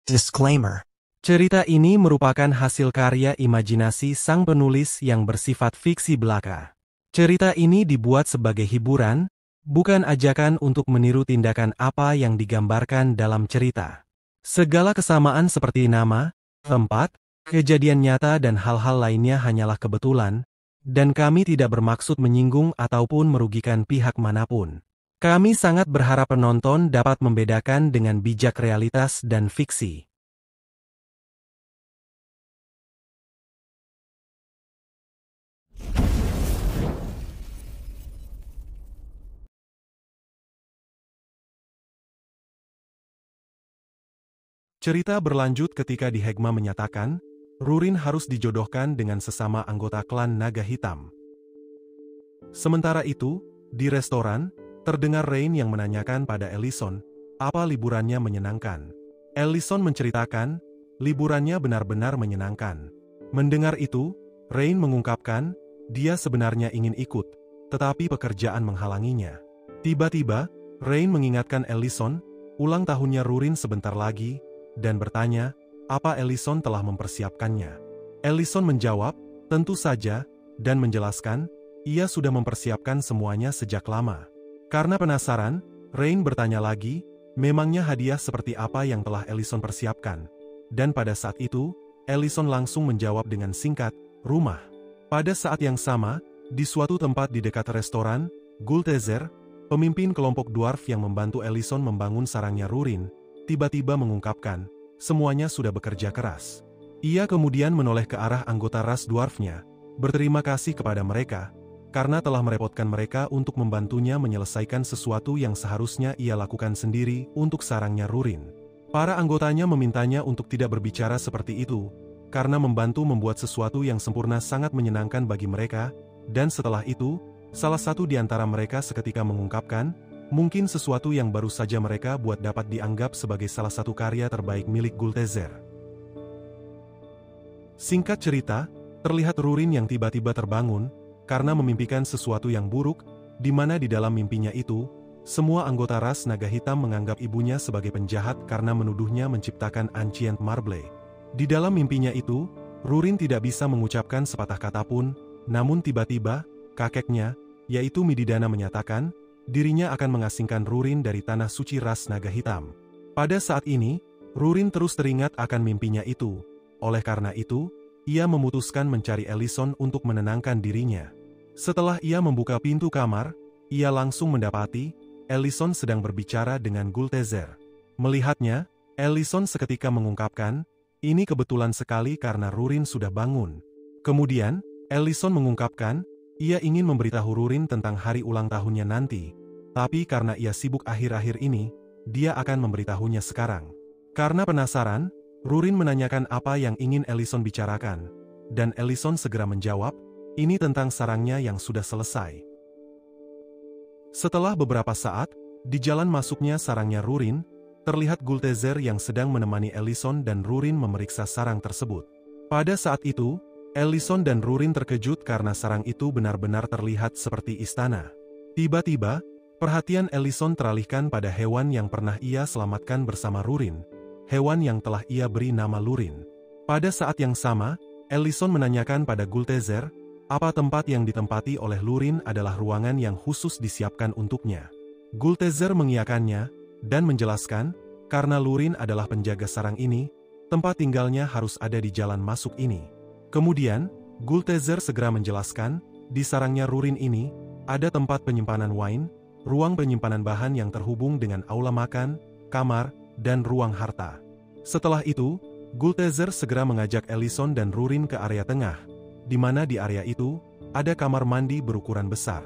Disclaimer. Cerita ini merupakan hasil karya imajinasi sang penulis yang bersifat fiksi belaka. Cerita ini dibuat sebagai hiburan, bukan ajakan untuk meniru tindakan apa yang digambarkan dalam cerita. Segala kesamaan seperti nama, tempat, kejadian nyata dan hal-hal lainnya hanyalah kebetulan, dan kami tidak bermaksud menyinggung ataupun merugikan pihak manapun. Kami sangat berharap penonton dapat membedakan dengan bijak realitas dan fiksi. Cerita berlanjut ketika Di Hegma menyatakan, Rurin harus dijodohkan dengan sesama anggota klan Naga Hitam. Sementara itu, di restoran, terdengar Rain yang menanyakan pada Ellison, apa liburannya menyenangkan. Ellison menceritakan, liburannya benar-benar menyenangkan. Mendengar itu, Rain mengungkapkan, dia sebenarnya ingin ikut, tetapi pekerjaan menghalanginya. Tiba-tiba, Rain mengingatkan Ellison, ulang tahunnya Rurin sebentar lagi, dan bertanya, apa Ellison telah mempersiapkannya. Ellison menjawab, tentu saja, dan menjelaskan, ia sudah mempersiapkan semuanya sejak lama. Karena penasaran, Rain bertanya lagi, memangnya hadiah seperti apa yang telah Ellison persiapkan. Dan pada saat itu, Ellison langsung menjawab dengan singkat, rumah. Pada saat yang sama, di suatu tempat di dekat restoran, Gultezer, pemimpin kelompok dwarf yang membantu Ellison membangun sarangnya Rurin, tiba-tiba mengungkapkan, semuanya sudah bekerja keras. Ia kemudian menoleh ke arah anggota ras dwarfnya, berterima kasih kepada mereka, karena telah merepotkan mereka untuk membantunya menyelesaikan sesuatu yang seharusnya ia lakukan sendiri untuk sarangnya Rurin. Para anggotanya memintanya untuk tidak berbicara seperti itu, karena membantu membuat sesuatu yang sempurna sangat menyenangkan bagi mereka, dan setelah itu, salah satu di antara mereka seketika mengungkapkan, mungkin sesuatu yang baru saja mereka buat dapat dianggap sebagai salah satu karya terbaik milik Gultezer. Singkat cerita, terlihat Rurin yang tiba-tiba terbangun, karena memimpikan sesuatu yang buruk, di mana di dalam mimpinya itu, semua anggota ras Naga Hitam menganggap ibunya sebagai penjahat karena menuduhnya menciptakan Ancient Marble. Di dalam mimpinya itu, Rurin tidak bisa mengucapkan sepatah kata pun, namun tiba-tiba, kakeknya, yaitu Mididana menyatakan, dirinya akan mengasingkan Rurin dari tanah suci ras Naga Hitam. Pada saat ini, Rurin terus teringat akan mimpinya itu. Oleh karena itu, ia memutuskan mencari Ellison untuk menenangkan dirinya. Setelah ia membuka pintu kamar, ia langsung mendapati, Ellison sedang berbicara dengan Gultezer. Melihatnya, Ellison seketika mengungkapkan, ini kebetulan sekali karena Rurin sudah bangun. Kemudian, Ellison mengungkapkan, ia ingin memberitahu Rurin tentang hari ulang tahunnya nanti, tapi karena ia sibuk akhir-akhir ini, dia akan memberitahunya sekarang. Karena penasaran, Rurin menanyakan apa yang ingin Ellison bicarakan, dan Ellison segera menjawab, ini tentang sarangnya yang sudah selesai. Setelah beberapa saat, di jalan masuknya sarangnya Rurin, terlihat Gultezer yang sedang menemani Ellison dan Rurin memeriksa sarang tersebut. Pada saat itu, Ellison dan Rurin terkejut karena sarang itu benar-benar terlihat seperti istana. Tiba-tiba, perhatian Ellison teralihkan pada hewan yang pernah ia selamatkan bersama Rurin, hewan yang telah ia beri nama Lurin. Pada saat yang sama, Ellison menanyakan pada Gultezer, apa tempat yang ditempati oleh Lurin adalah ruangan yang khusus disiapkan untuknya. Gultezer mengiyakannya, dan menjelaskan, karena Lurin adalah penjaga sarang ini, tempat tinggalnya harus ada di jalan masuk ini. Kemudian, Gultezer segera menjelaskan, di sarangnya Rurin ini, ada tempat penyimpanan wine, ruang penyimpanan bahan yang terhubung dengan aula makan, kamar, dan ruang harta. Setelah itu, Gultezer segera mengajak Ellison dan Rurin ke area tengah, di mana di area itu, ada kamar mandi berukuran besar.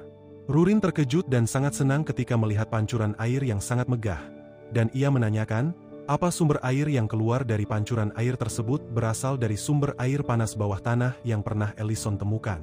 Rurin terkejut dan sangat senang ketika melihat pancuran air yang sangat megah, dan ia menanyakan, apa sumber air yang keluar dari pancuran air tersebut berasal dari sumber air panas bawah tanah yang pernah Ellison temukan.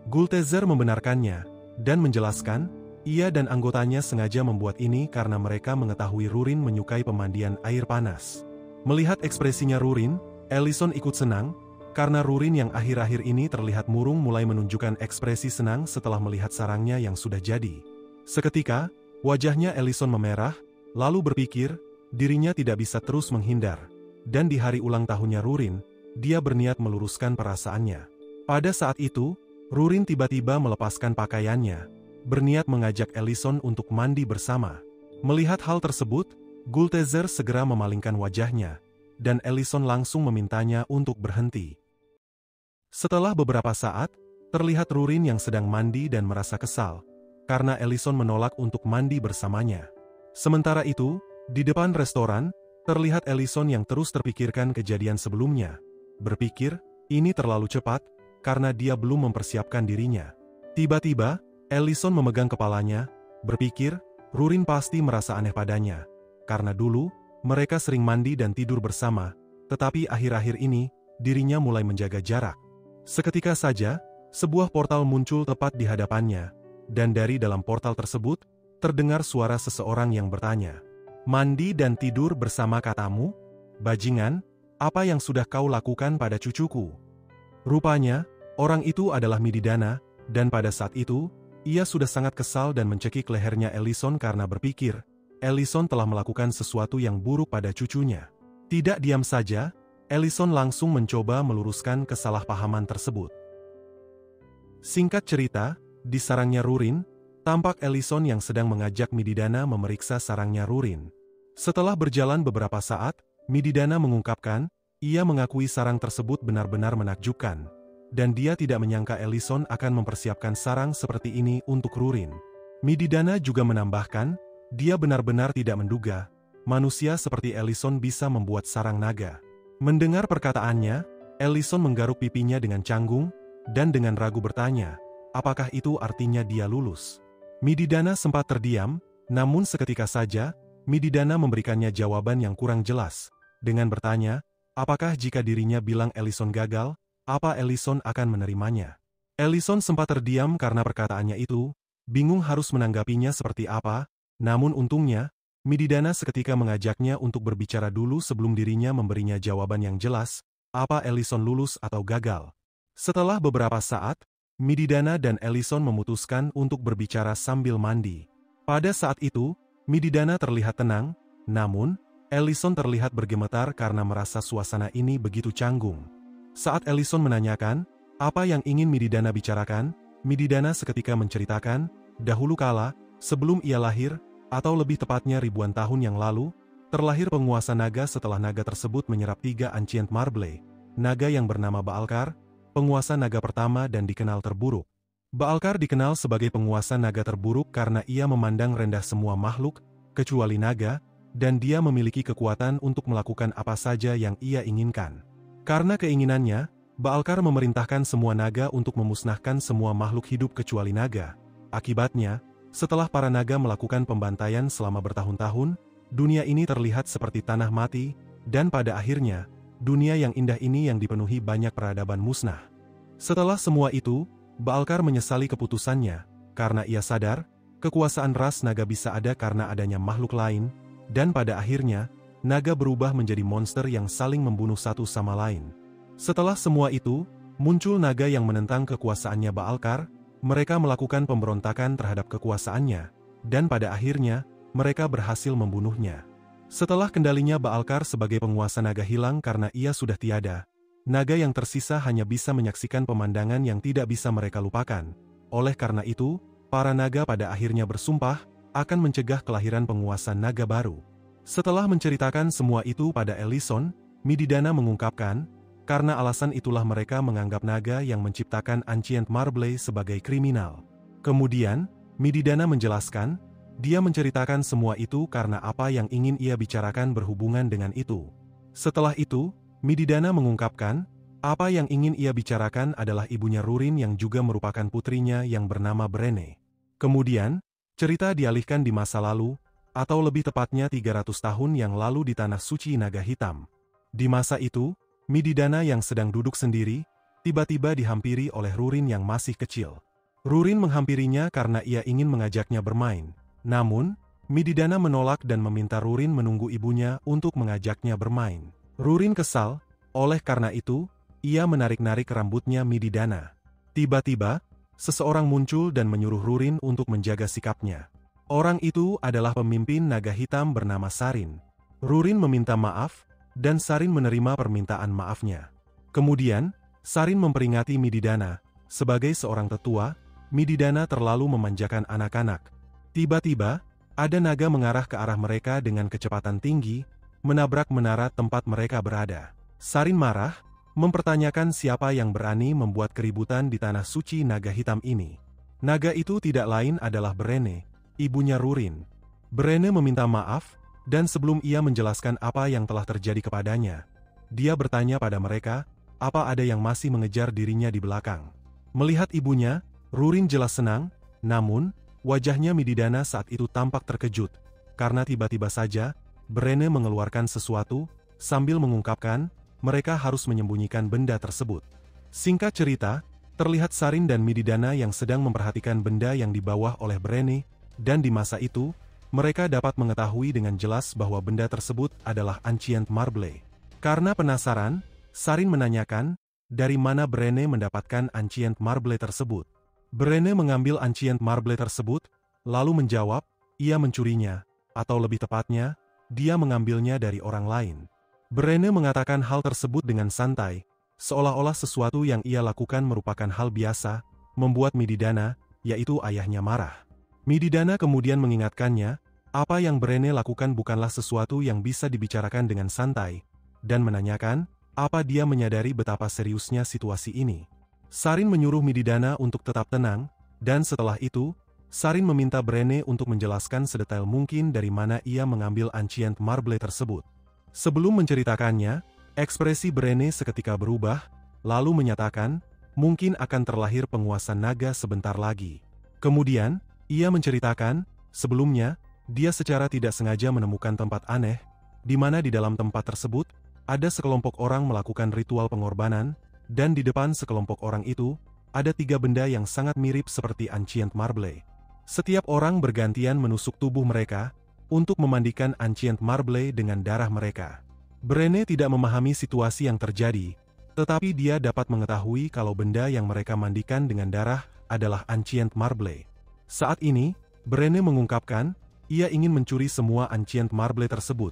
Gultezer membenarkannya, dan menjelaskan, ia dan anggotanya sengaja membuat ini karena mereka mengetahui Rurin menyukai pemandian air panas. Melihat ekspresinya Rurin, Ellison ikut senang, karena Rurin yang akhir-akhir ini terlihat murung mulai menunjukkan ekspresi senang setelah melihat sarangnya yang sudah jadi. Seketika, wajahnya Ellison memerah, lalu berpikir, dirinya tidak bisa terus menghindar. dan di hari ulang tahunnya Rurin, dia berniat meluruskan perasaannya. Pada saat itu, Rurin tiba-tiba melepaskan pakaiannya, berniat mengajak Ellison untuk mandi bersama. Melihat hal tersebut, Gultezer segera memalingkan wajahnya, dan Ellison langsung memintanya untuk berhenti. Setelah beberapa saat, terlihat Rurin yang sedang mandi dan merasa kesal, karena Ellison menolak untuk mandi bersamanya. Sementara itu, di depan restoran, terlihat Ellison yang terus terpikirkan kejadian sebelumnya. Berpikir, ini terlalu cepat, karena dia belum mempersiapkan dirinya. Tiba-tiba, Ellison memegang kepalanya, berpikir, Rurin pasti merasa aneh padanya. Karena dulu, mereka sering mandi dan tidur bersama, tetapi akhir-akhir ini, dirinya mulai menjaga jarak. Seketika saja, sebuah portal muncul tepat di hadapannya, dan dari dalam portal tersebut, terdengar suara seseorang yang bertanya, "Mandi dan tidur bersama katamu? Bajingan, apa yang sudah kau lakukan pada cucuku?" Rupanya, orang itu adalah Mididana, dan pada saat itu, ia sudah sangat kesal dan mencekik lehernya Ellison karena berpikir, Ellison telah melakukan sesuatu yang buruk pada cucunya. Tidak diam saja, Ellison langsung mencoba meluruskan kesalahpahaman tersebut. Singkat cerita, di sarangnya Rurin, tampak Ellison yang sedang mengajak Mididana memeriksa sarangnya Rurin. Setelah berjalan beberapa saat, Mididana mengungkapkan, ia mengakui sarang tersebut benar-benar menakjubkan, dan dia tidak menyangka Ellison akan mempersiapkan sarang seperti ini untuk Rurin. Mididana juga menambahkan, dia benar-benar tidak menduga, manusia seperti Ellison bisa membuat sarang naga. Mendengar perkataannya, Ellison menggaruk pipinya dengan canggung, dan dengan ragu bertanya, apakah itu artinya dia lulus? Mididana sempat terdiam, namun seketika saja, Mididana memberikannya jawaban yang kurang jelas, dengan bertanya, apakah jika dirinya bilang Ellison gagal, apa Ellison akan menerimanya? Ellison sempat terdiam karena perkataannya itu, bingung harus menanggapinya seperti apa, namun untungnya, Mididana seketika mengajaknya untuk berbicara dulu sebelum dirinya memberinya jawaban yang jelas, apa Ellison lulus atau gagal. Setelah beberapa saat, Mididana dan Ellison memutuskan untuk berbicara sambil mandi. Pada saat itu, Mididana terlihat tenang, namun, Ellison terlihat bergemetar karena merasa suasana ini begitu canggung. Saat Ellison menanyakan, apa yang ingin Mididana bicarakan, Mididana seketika menceritakan, dahulu kala, sebelum ia lahir, atau lebih tepatnya ribuan tahun yang lalu, terlahir penguasa naga setelah naga tersebut menyerap 3 Ancient Marble, naga yang bernama Baalkar, penguasa naga pertama dan dikenal terburuk. Baalkar dikenal sebagai penguasa naga terburuk karena ia memandang rendah semua makhluk, kecuali naga, dan dia memiliki kekuatan untuk melakukan apa saja yang ia inginkan. Karena keinginannya, Baalkar memerintahkan semua naga untuk memusnahkan semua makhluk hidup kecuali naga. Akibatnya, setelah para naga melakukan pembantaian selama bertahun-tahun, dunia ini terlihat seperti tanah mati, dan pada akhirnya, dunia yang indah ini yang dipenuhi banyak peradaban musnah. Setelah semua itu, Baalkar menyesali keputusannya, karena ia sadar, kekuasaan ras naga bisa ada karena adanya makhluk lain, dan pada akhirnya, naga berubah menjadi monster yang saling membunuh satu sama lain. Setelah semua itu, muncul naga yang menentang kekuasaannya Baalkar, mereka melakukan pemberontakan terhadap kekuasaannya, dan pada akhirnya, mereka berhasil membunuhnya. Setelah kendalinya Baalkar sebagai penguasa naga hilang karena ia sudah tiada, naga yang tersisa hanya bisa menyaksikan pemandangan yang tidak bisa mereka lupakan. Oleh karena itu, para naga pada akhirnya bersumpah, akan mencegah kelahiran penguasa naga baru. Setelah menceritakan semua itu pada Ellison, Mididana mengungkapkan, karena alasan itulah mereka menganggap naga yang menciptakan Ancient Marble sebagai kriminal. Kemudian, Mididana menjelaskan, dia menceritakan semua itu karena apa yang ingin ia bicarakan berhubungan dengan itu. Setelah itu, Mididana mengungkapkan, apa yang ingin ia bicarakan adalah ibunya Rurin yang juga merupakan putrinya yang bernama Brene. Kemudian, cerita dialihkan di masa lalu, atau lebih tepatnya 300 tahun yang lalu di Tanah Suci Naga Hitam. Di masa itu, Mididana yang sedang duduk sendiri, tiba-tiba dihampiri oleh Rurin yang masih kecil. Rurin menghampirinya karena ia ingin mengajaknya bermain. Namun, Mididana menolak dan meminta Rurin menunggu ibunya untuk mengajaknya bermain. Rurin kesal, oleh karena itu, ia menarik-narik rambutnya Mididana. Tiba-tiba, seseorang muncul dan menyuruh Rurin untuk menjaga sikapnya. Orang itu adalah pemimpin naga hitam bernama Sarin. Rurin meminta maaf, dan Sarin menerima permintaan maafnya. Kemudian, Sarin memperingati Mididana, sebagai seorang tetua, Mididana terlalu memanjakan anak-anak. Tiba-tiba, ada naga mengarah ke arah mereka dengan kecepatan tinggi, menabrak menara tempat merga berada. Sarin marah, mempertanyakan siapa yang berani membuat keributan di tanah suci naga hitam ini. Naga itu tidak lain adalah Berene, ibunya Rurin. Berene meminta maaf, dan sebelum ia menjelaskan apa yang telah terjadi kepadanya, dia bertanya pada mereka, apa ada yang masih mengejar dirinya di belakang. Melihat ibunya, Rurin jelas senang, namun, wajahnya Mididana saat itu tampak terkejut, karena tiba-tiba saja, Berene mengeluarkan sesuatu, sambil mengungkapkan, mereka harus menyembunyikan benda tersebut. Singkat cerita, terlihat Sarin dan Mididana yang sedang memperhatikan benda yang dibawa oleh Berene, dan di masa itu, mereka dapat mengetahui dengan jelas bahwa benda tersebut adalah Ancient Marble. Karena penasaran, Sarin menanyakan, dari mana Berene mendapatkan Ancient Marble tersebut. Berene mengambil Ancient Marble tersebut, lalu menjawab, ia mencurinya, atau lebih tepatnya, dia mengambilnya dari orang lain. Berene mengatakan hal tersebut dengan santai, seolah-olah sesuatu yang ia lakukan merupakan hal biasa, membuat Mididana, yaitu ayahnya marah. Mididana kemudian mengingatkannya, apa yang Berene lakukan bukanlah sesuatu yang bisa dibicarakan dengan santai, dan menanyakan, apa dia menyadari betapa seriusnya situasi ini. Sarin menyuruh Mididana untuk tetap tenang, dan setelah itu, Sarin meminta Berene untuk menjelaskan sedetail mungkin dari mana ia mengambil Ancient Marble tersebut. Sebelum menceritakannya, ekspresi Berene seketika berubah, lalu menyatakan, mungkin akan terlahir penguasa naga sebentar lagi. Kemudian, ia menceritakan, sebelumnya, dia secara tidak sengaja menemukan tempat aneh, di mana di dalam tempat tersebut, ada sekelompok orang melakukan ritual pengorbanan, dan di depan sekelompok orang itu, ada 3 benda yang sangat mirip seperti Ancient Marble. Setiap orang bergantian menusuk tubuh mereka, untuk memandikan Ancient Marble dengan darah mereka. Berene tidak memahami situasi yang terjadi, tetapi dia dapat mengetahui kalau benda yang mereka mandikan dengan darah adalah Ancient Marble. Saat ini, Berene mengungkapkan, ia ingin mencuri semua Ancient Marble tersebut,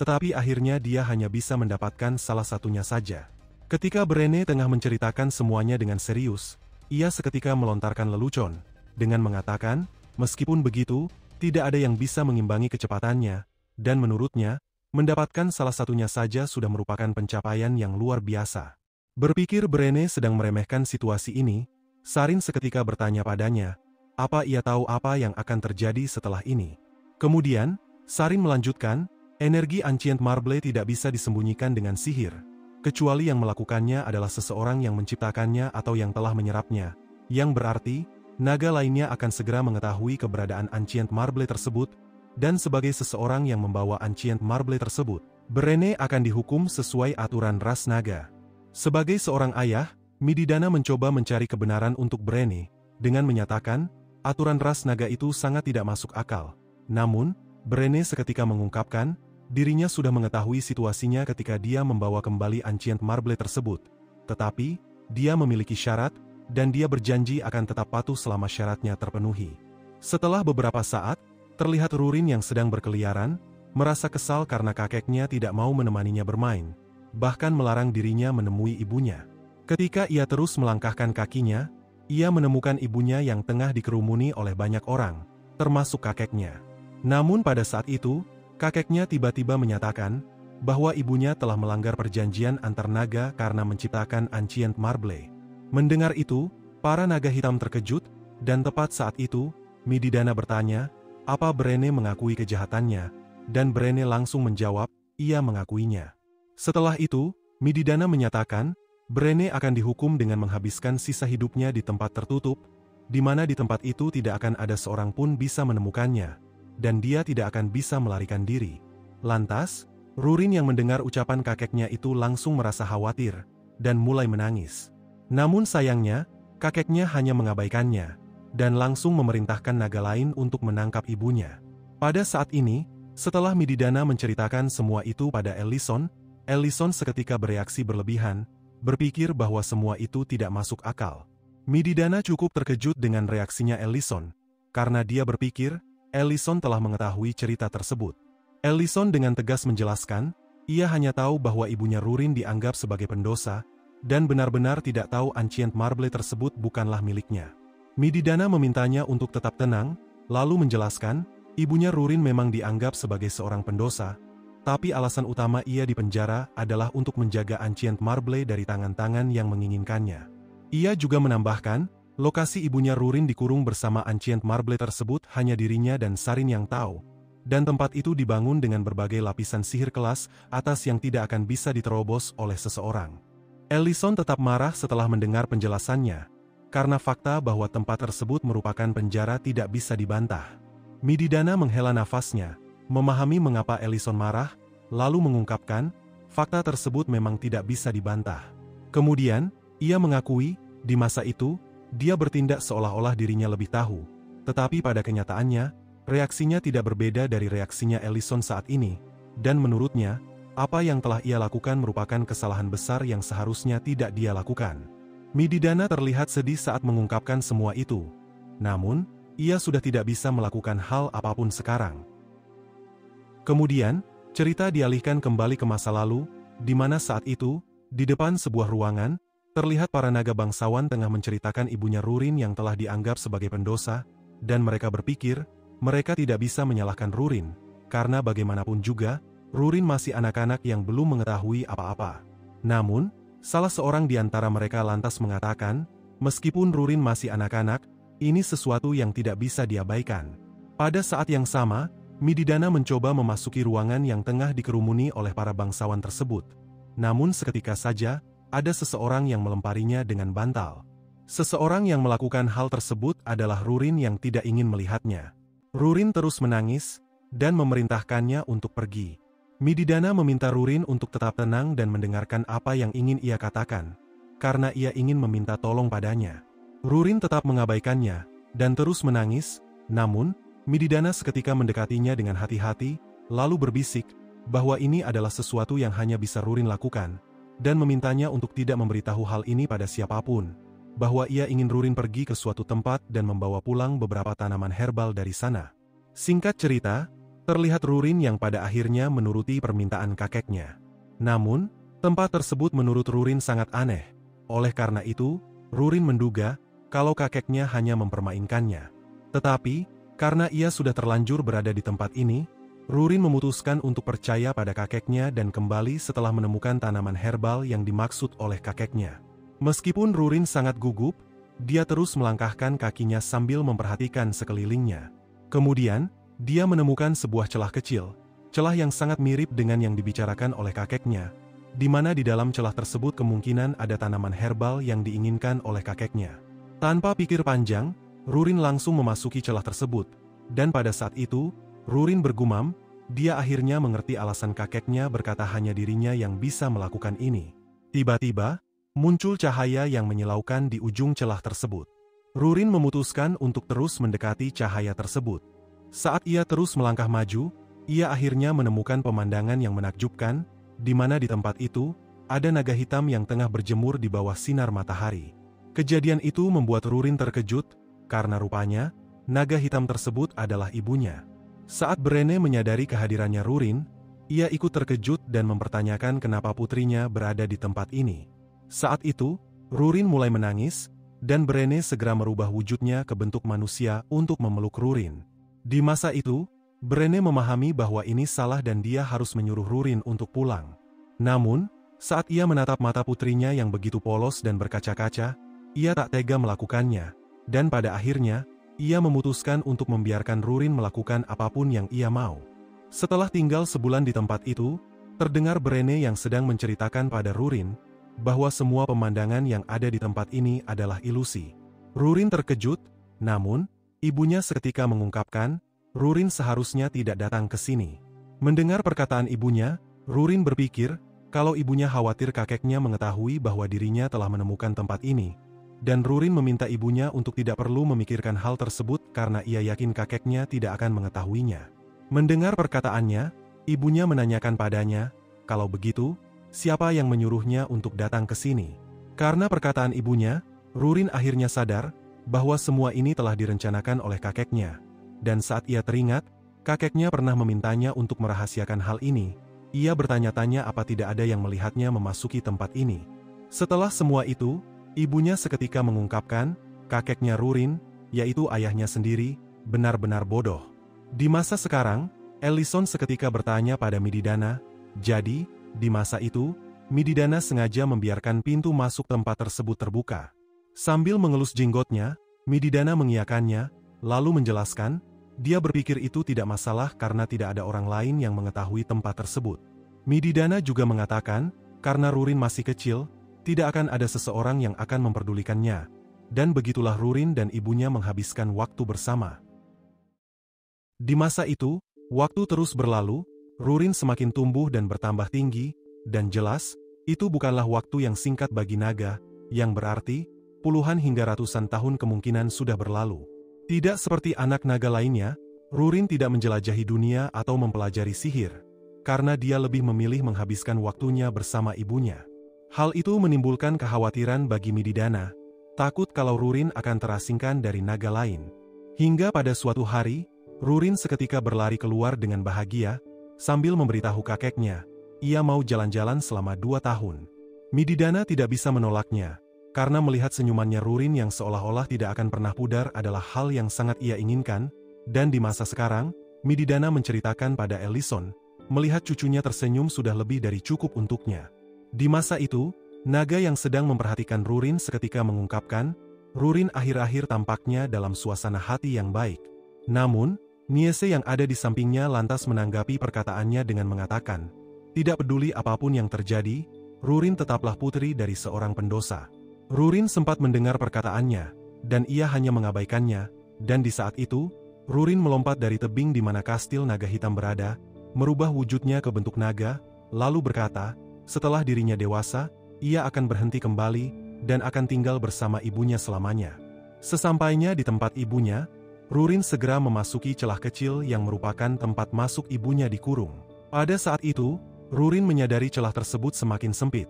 tetapi akhirnya dia hanya bisa mendapatkan salah satunya saja. Ketika Berene tengah menceritakan semuanya dengan serius, ia seketika melontarkan lelucon, dengan mengatakan, meskipun begitu, tidak ada yang bisa mengimbangi kecepatannya, dan menurutnya, mendapatkan salah satunya saja sudah merupakan pencapaian yang luar biasa. Berpikir Berene sedang meremehkan situasi ini, Sarin seketika bertanya padanya, apa ia tahu apa yang akan terjadi setelah ini. Kemudian, Sarin melanjutkan, energi Ancient Marble tidak bisa disembunyikan dengan sihir, kecuali yang melakukannya adalah seseorang yang menciptakannya atau yang telah menyerapnya, yang berarti, naga lainnya akan segera mengetahui keberadaan Ancient Marble tersebut, dan sebagai seseorang yang membawa Ancient Marble tersebut, Berene akan dihukum sesuai aturan ras naga. Sebagai seorang ayah, Mididana mencoba mencari kebenaran untuk Berene, dengan menyatakan, aturan ras naga itu sangat tidak masuk akal. Namun, Berene seketika mengungkapkan, dirinya sudah mengetahui situasinya ketika dia membawa kembali Ancient Marble tersebut. Tetapi, dia memiliki syarat, dan dia berjanji akan tetap patuh selama syaratnya terpenuhi. Setelah beberapa saat, terlihat Rurin yang sedang berkeliaran, merasa kesal karena kakeknya tidak mau menemaninya bermain, bahkan melarang dirinya menemui ibunya. Ketika ia terus melangkahkan kakinya, ia menemukan ibunya yang tengah dikerumuni oleh banyak orang, termasuk kakeknya. Namun pada saat itu, kakeknya tiba-tiba menyatakan bahwa ibunya telah melanggar perjanjian antar naga karena menciptakan Ancient Marble. Mendengar itu, para naga hitam terkejut, dan tepat saat itu, Mididana bertanya, apa Berene mengakui kejahatannya, dan Berene langsung menjawab, ia mengakuinya. Setelah itu, Mididana menyatakan, Berene akan dihukum dengan menghabiskan sisa hidupnya di tempat tertutup, di mana di tempat itu tidak akan ada seorang pun bisa menemukannya, dan dia tidak akan bisa melarikan diri. Lantas, Rurin yang mendengar ucapan kakeknya itu langsung merasa khawatir, dan mulai menangis. Namun sayangnya, kakeknya hanya mengabaikannya, dan langsung memerintahkan naga lain untuk menangkap ibunya. Pada saat ini, setelah Mididana menceritakan semua itu pada Ellison seketika bereaksi berlebihan, berpikir bahwa semua itu tidak masuk akal. Mididana cukup terkejut dengan reaksinya Ellison, karena dia berpikir, Ellison telah mengetahui cerita tersebut. Ellison dengan tegas menjelaskan, Ia hanya tahu bahwa ibunya Rurin dianggap sebagai pendosa, dan benar-benar tidak tahu Ancient Marble tersebut bukanlah miliknya. Mididana memintanya untuk tetap tenang, lalu menjelaskan, ibunya Rurin memang dianggap sebagai seorang pendosa, tapi alasan utama ia dipenjara adalah untuk menjaga Ancient Marble dari tangan-tangan yang menginginkannya. Ia juga menambahkan, lokasi ibunya Rurin dikurung bersama Ancient Marble tersebut hanya dirinya dan Sarin yang tahu, dan tempat itu dibangun dengan berbagai lapisan sihir kelas atas yang tidak akan bisa diterobos oleh seseorang. Ellison tetap marah setelah mendengar penjelasannya, karena fakta bahwa tempat tersebut merupakan penjara tidak bisa dibantah. Mididana menghela nafasnya, memahami mengapa Ellison marah, lalu mengungkapkan, fakta tersebut memang tidak bisa dibantah. Kemudian, ia mengakui, di masa itu, dia bertindak seolah-olah dirinya lebih tahu, tetapi pada kenyataannya, reaksinya tidak berbeda dari reaksinya Ellison saat ini, dan menurutnya, apa yang telah ia lakukan merupakan kesalahan besar yang seharusnya tidak dia lakukan. Mididana terlihat sedih saat mengungkapkan semua itu. Namun, ia sudah tidak bisa melakukan hal apapun sekarang. Kemudian, cerita dialihkan kembali ke masa lalu, di mana saat itu, di depan sebuah ruangan, terlihat para naga bangsawan tengah menceritakan ibunya Rurin yang telah dianggap sebagai pendosa, dan mereka berpikir, mereka tidak bisa menyalahkan Rurin, karena bagaimanapun juga, Rurin masih anak-anak yang belum mengetahui apa-apa. Namun, salah seorang di antara mereka lantas mengatakan, meskipun Rurin masih anak-anak, ini sesuatu yang tidak bisa diabaikan. Pada saat yang sama, Mididana mencoba memasuki ruangan yang tengah dikerumuni oleh para bangsawan tersebut. Namun seketika saja, ada seseorang yang melemparinya dengan bantal. Seseorang yang melakukan hal tersebut adalah Rurin yang tidak ingin melihatnya. Rurin terus menangis, dan memerintahkannya untuk pergi. Mididana meminta Rurin untuk tetap tenang dan mendengarkan apa yang ingin ia katakan, karena ia ingin meminta tolong padanya. Rurin tetap mengabaikannya, dan terus menangis, namun, Mididana seketika mendekatinya dengan hati-hati, lalu berbisik, bahwa ini adalah sesuatu yang hanya bisa Rurin lakukan, dan memintanya untuk tidak memberitahu hal ini pada siapapun, bahwa ia ingin Rurin pergi ke suatu tempat dan membawa pulang beberapa tanaman herbal dari sana. Singkat cerita, terlihat Rurin yang pada akhirnya menuruti permintaan kakeknya. Namun, tempat tersebut menurut Rurin sangat aneh. Oleh karena itu, Rurin menduga kalau kakeknya hanya mempermainkannya. Tetapi, karena ia sudah terlanjur berada di tempat ini, Rurin memutuskan untuk percaya pada kakeknya dan kembali setelah menemukan tanaman herbal yang dimaksud oleh kakeknya. Meskipun Rurin sangat gugup, dia terus melangkahkan kakinya sambil memperhatikan sekelilingnya. Kemudian, dia menemukan sebuah celah kecil, celah yang sangat mirip dengan yang dibicarakan oleh kakeknya, di mana di dalam celah tersebut kemungkinan ada tanaman herbal yang diinginkan oleh kakeknya. Tanpa pikir panjang, Rurin langsung memasuki celah tersebut, dan pada saat itu, Rurin bergumam, dia akhirnya mengerti alasan kakeknya berkata hanya dirinya yang bisa melakukan ini. Tiba-tiba, muncul cahaya yang menyilaukan di ujung celah tersebut. Rurin memutuskan untuk terus mendekati cahaya tersebut. Saat ia terus melangkah maju, ia akhirnya menemukan pemandangan yang menakjubkan, di mana di tempat itu, ada naga hitam yang tengah berjemur di bawah sinar matahari. Kejadian itu membuat Rurin terkejut, karena rupanya, naga hitam tersebut adalah ibunya. Saat Brene menyadari kehadirannya Rurin, ia ikut terkejut dan mempertanyakan kenapa putrinya berada di tempat ini. Saat itu, Rurin mulai menangis, dan Brene segera merubah wujudnya ke bentuk manusia untuk memeluk Rurin. Di masa itu, Brene memahami bahwa ini salah dan dia harus menyuruh Rurin untuk pulang. Namun, saat ia menatap mata putrinya yang begitu polos dan berkaca-kaca, ia tak tega melakukannya, dan pada akhirnya, ia memutuskan untuk membiarkan Rurin melakukan apapun yang ia mau. Setelah tinggal sebulan di tempat itu, terdengar Brene yang sedang menceritakan pada Rurin, bahwa semua pemandangan yang ada di tempat ini adalah ilusi. Rurin terkejut, namun, ibunya seketika mengungkapkan, Rurin seharusnya tidak datang ke sini. Mendengar perkataan ibunya, Rurin berpikir, kalau ibunya khawatir kakeknya mengetahui bahwa dirinya telah menemukan tempat ini, dan Rurin meminta ibunya untuk tidak perlu memikirkan hal tersebut karena ia yakin kakeknya tidak akan mengetahuinya. Mendengar perkataannya, ibunya menanyakan padanya, kalau begitu, siapa yang menyuruhnya untuk datang ke sini? Karena perkataan ibunya, Rurin akhirnya sadar, bahwa semua ini telah direncanakan oleh kakeknya. Dan saat ia teringat, kakeknya pernah memintanya untuk merahasiakan hal ini, ia bertanya-tanya apa tidak ada yang melihatnya memasuki tempat ini. Setelah semua itu, ibunya seketika mengungkapkan, kakeknya Rurin, yaitu ayahnya sendiri, benar-benar bodoh. Di masa sekarang, Ellison seketika bertanya pada Mididana, jadi, di masa itu, Mididana sengaja membiarkan pintu masuk tempat tersebut terbuka. Sambil mengelus jenggotnya, Mididana mengiyakannya, lalu menjelaskan, dia berpikir itu tidak masalah karena tidak ada orang lain yang mengetahui tempat tersebut. Mididana juga mengatakan, karena Rurin masih kecil, tidak akan ada seseorang yang akan memperdulikannya. Dan begitulah Rurin dan ibunya menghabiskan waktu bersama. Di masa itu, waktu terus berlalu, Rurin semakin tumbuh dan bertambah tinggi, dan jelas, itu bukanlah waktu yang singkat bagi naga, yang berarti, puluhan hingga ratusan tahun kemungkinan sudah berlalu. Tidak seperti anak naga lainnya, Rurin tidak menjelajahi dunia atau mempelajari sihir, karena dia lebih memilih menghabiskan waktunya bersama ibunya. Hal itu menimbulkan kekhawatiran bagi Mididana, takut kalau Rurin akan terasingkan dari naga lain. Hingga pada suatu hari, Rurin seketika berlari keluar dengan bahagia, sambil memberitahu kakeknya, ia mau jalan-jalan selama 2 tahun. Mididana tidak bisa menolaknya, karena melihat senyumannya Rurin yang seolah-olah tidak akan pernah pudar adalah hal yang sangat ia inginkan, dan di masa sekarang, Mididana menceritakan pada Ellison, melihat cucunya tersenyum sudah lebih dari cukup untuknya. Di masa itu, naga yang sedang memperhatikan Rurin seketika mengungkapkan, Rurin akhir-akhir tampaknya dalam suasana hati yang baik. Namun, Niese yang ada di sampingnya lantas menanggapi perkataannya dengan mengatakan, tidak peduli apapun yang terjadi, Rurin tetaplah putri dari seorang pendosa. Rurin sempat mendengar perkataannya, dan ia hanya mengabaikannya, dan di saat itu, Rurin melompat dari tebing di mana kastil naga hitam berada, merubah wujudnya ke bentuk naga, lalu berkata, setelah dirinya dewasa, ia akan berhenti kembali, dan akan tinggal bersama ibunya selamanya. Sesampainya di tempat ibunya, Rurin segera memasuki celah kecil yang merupakan tempat masuk ibunya dikurung. Pada saat itu, Rurin menyadari celah tersebut semakin sempit.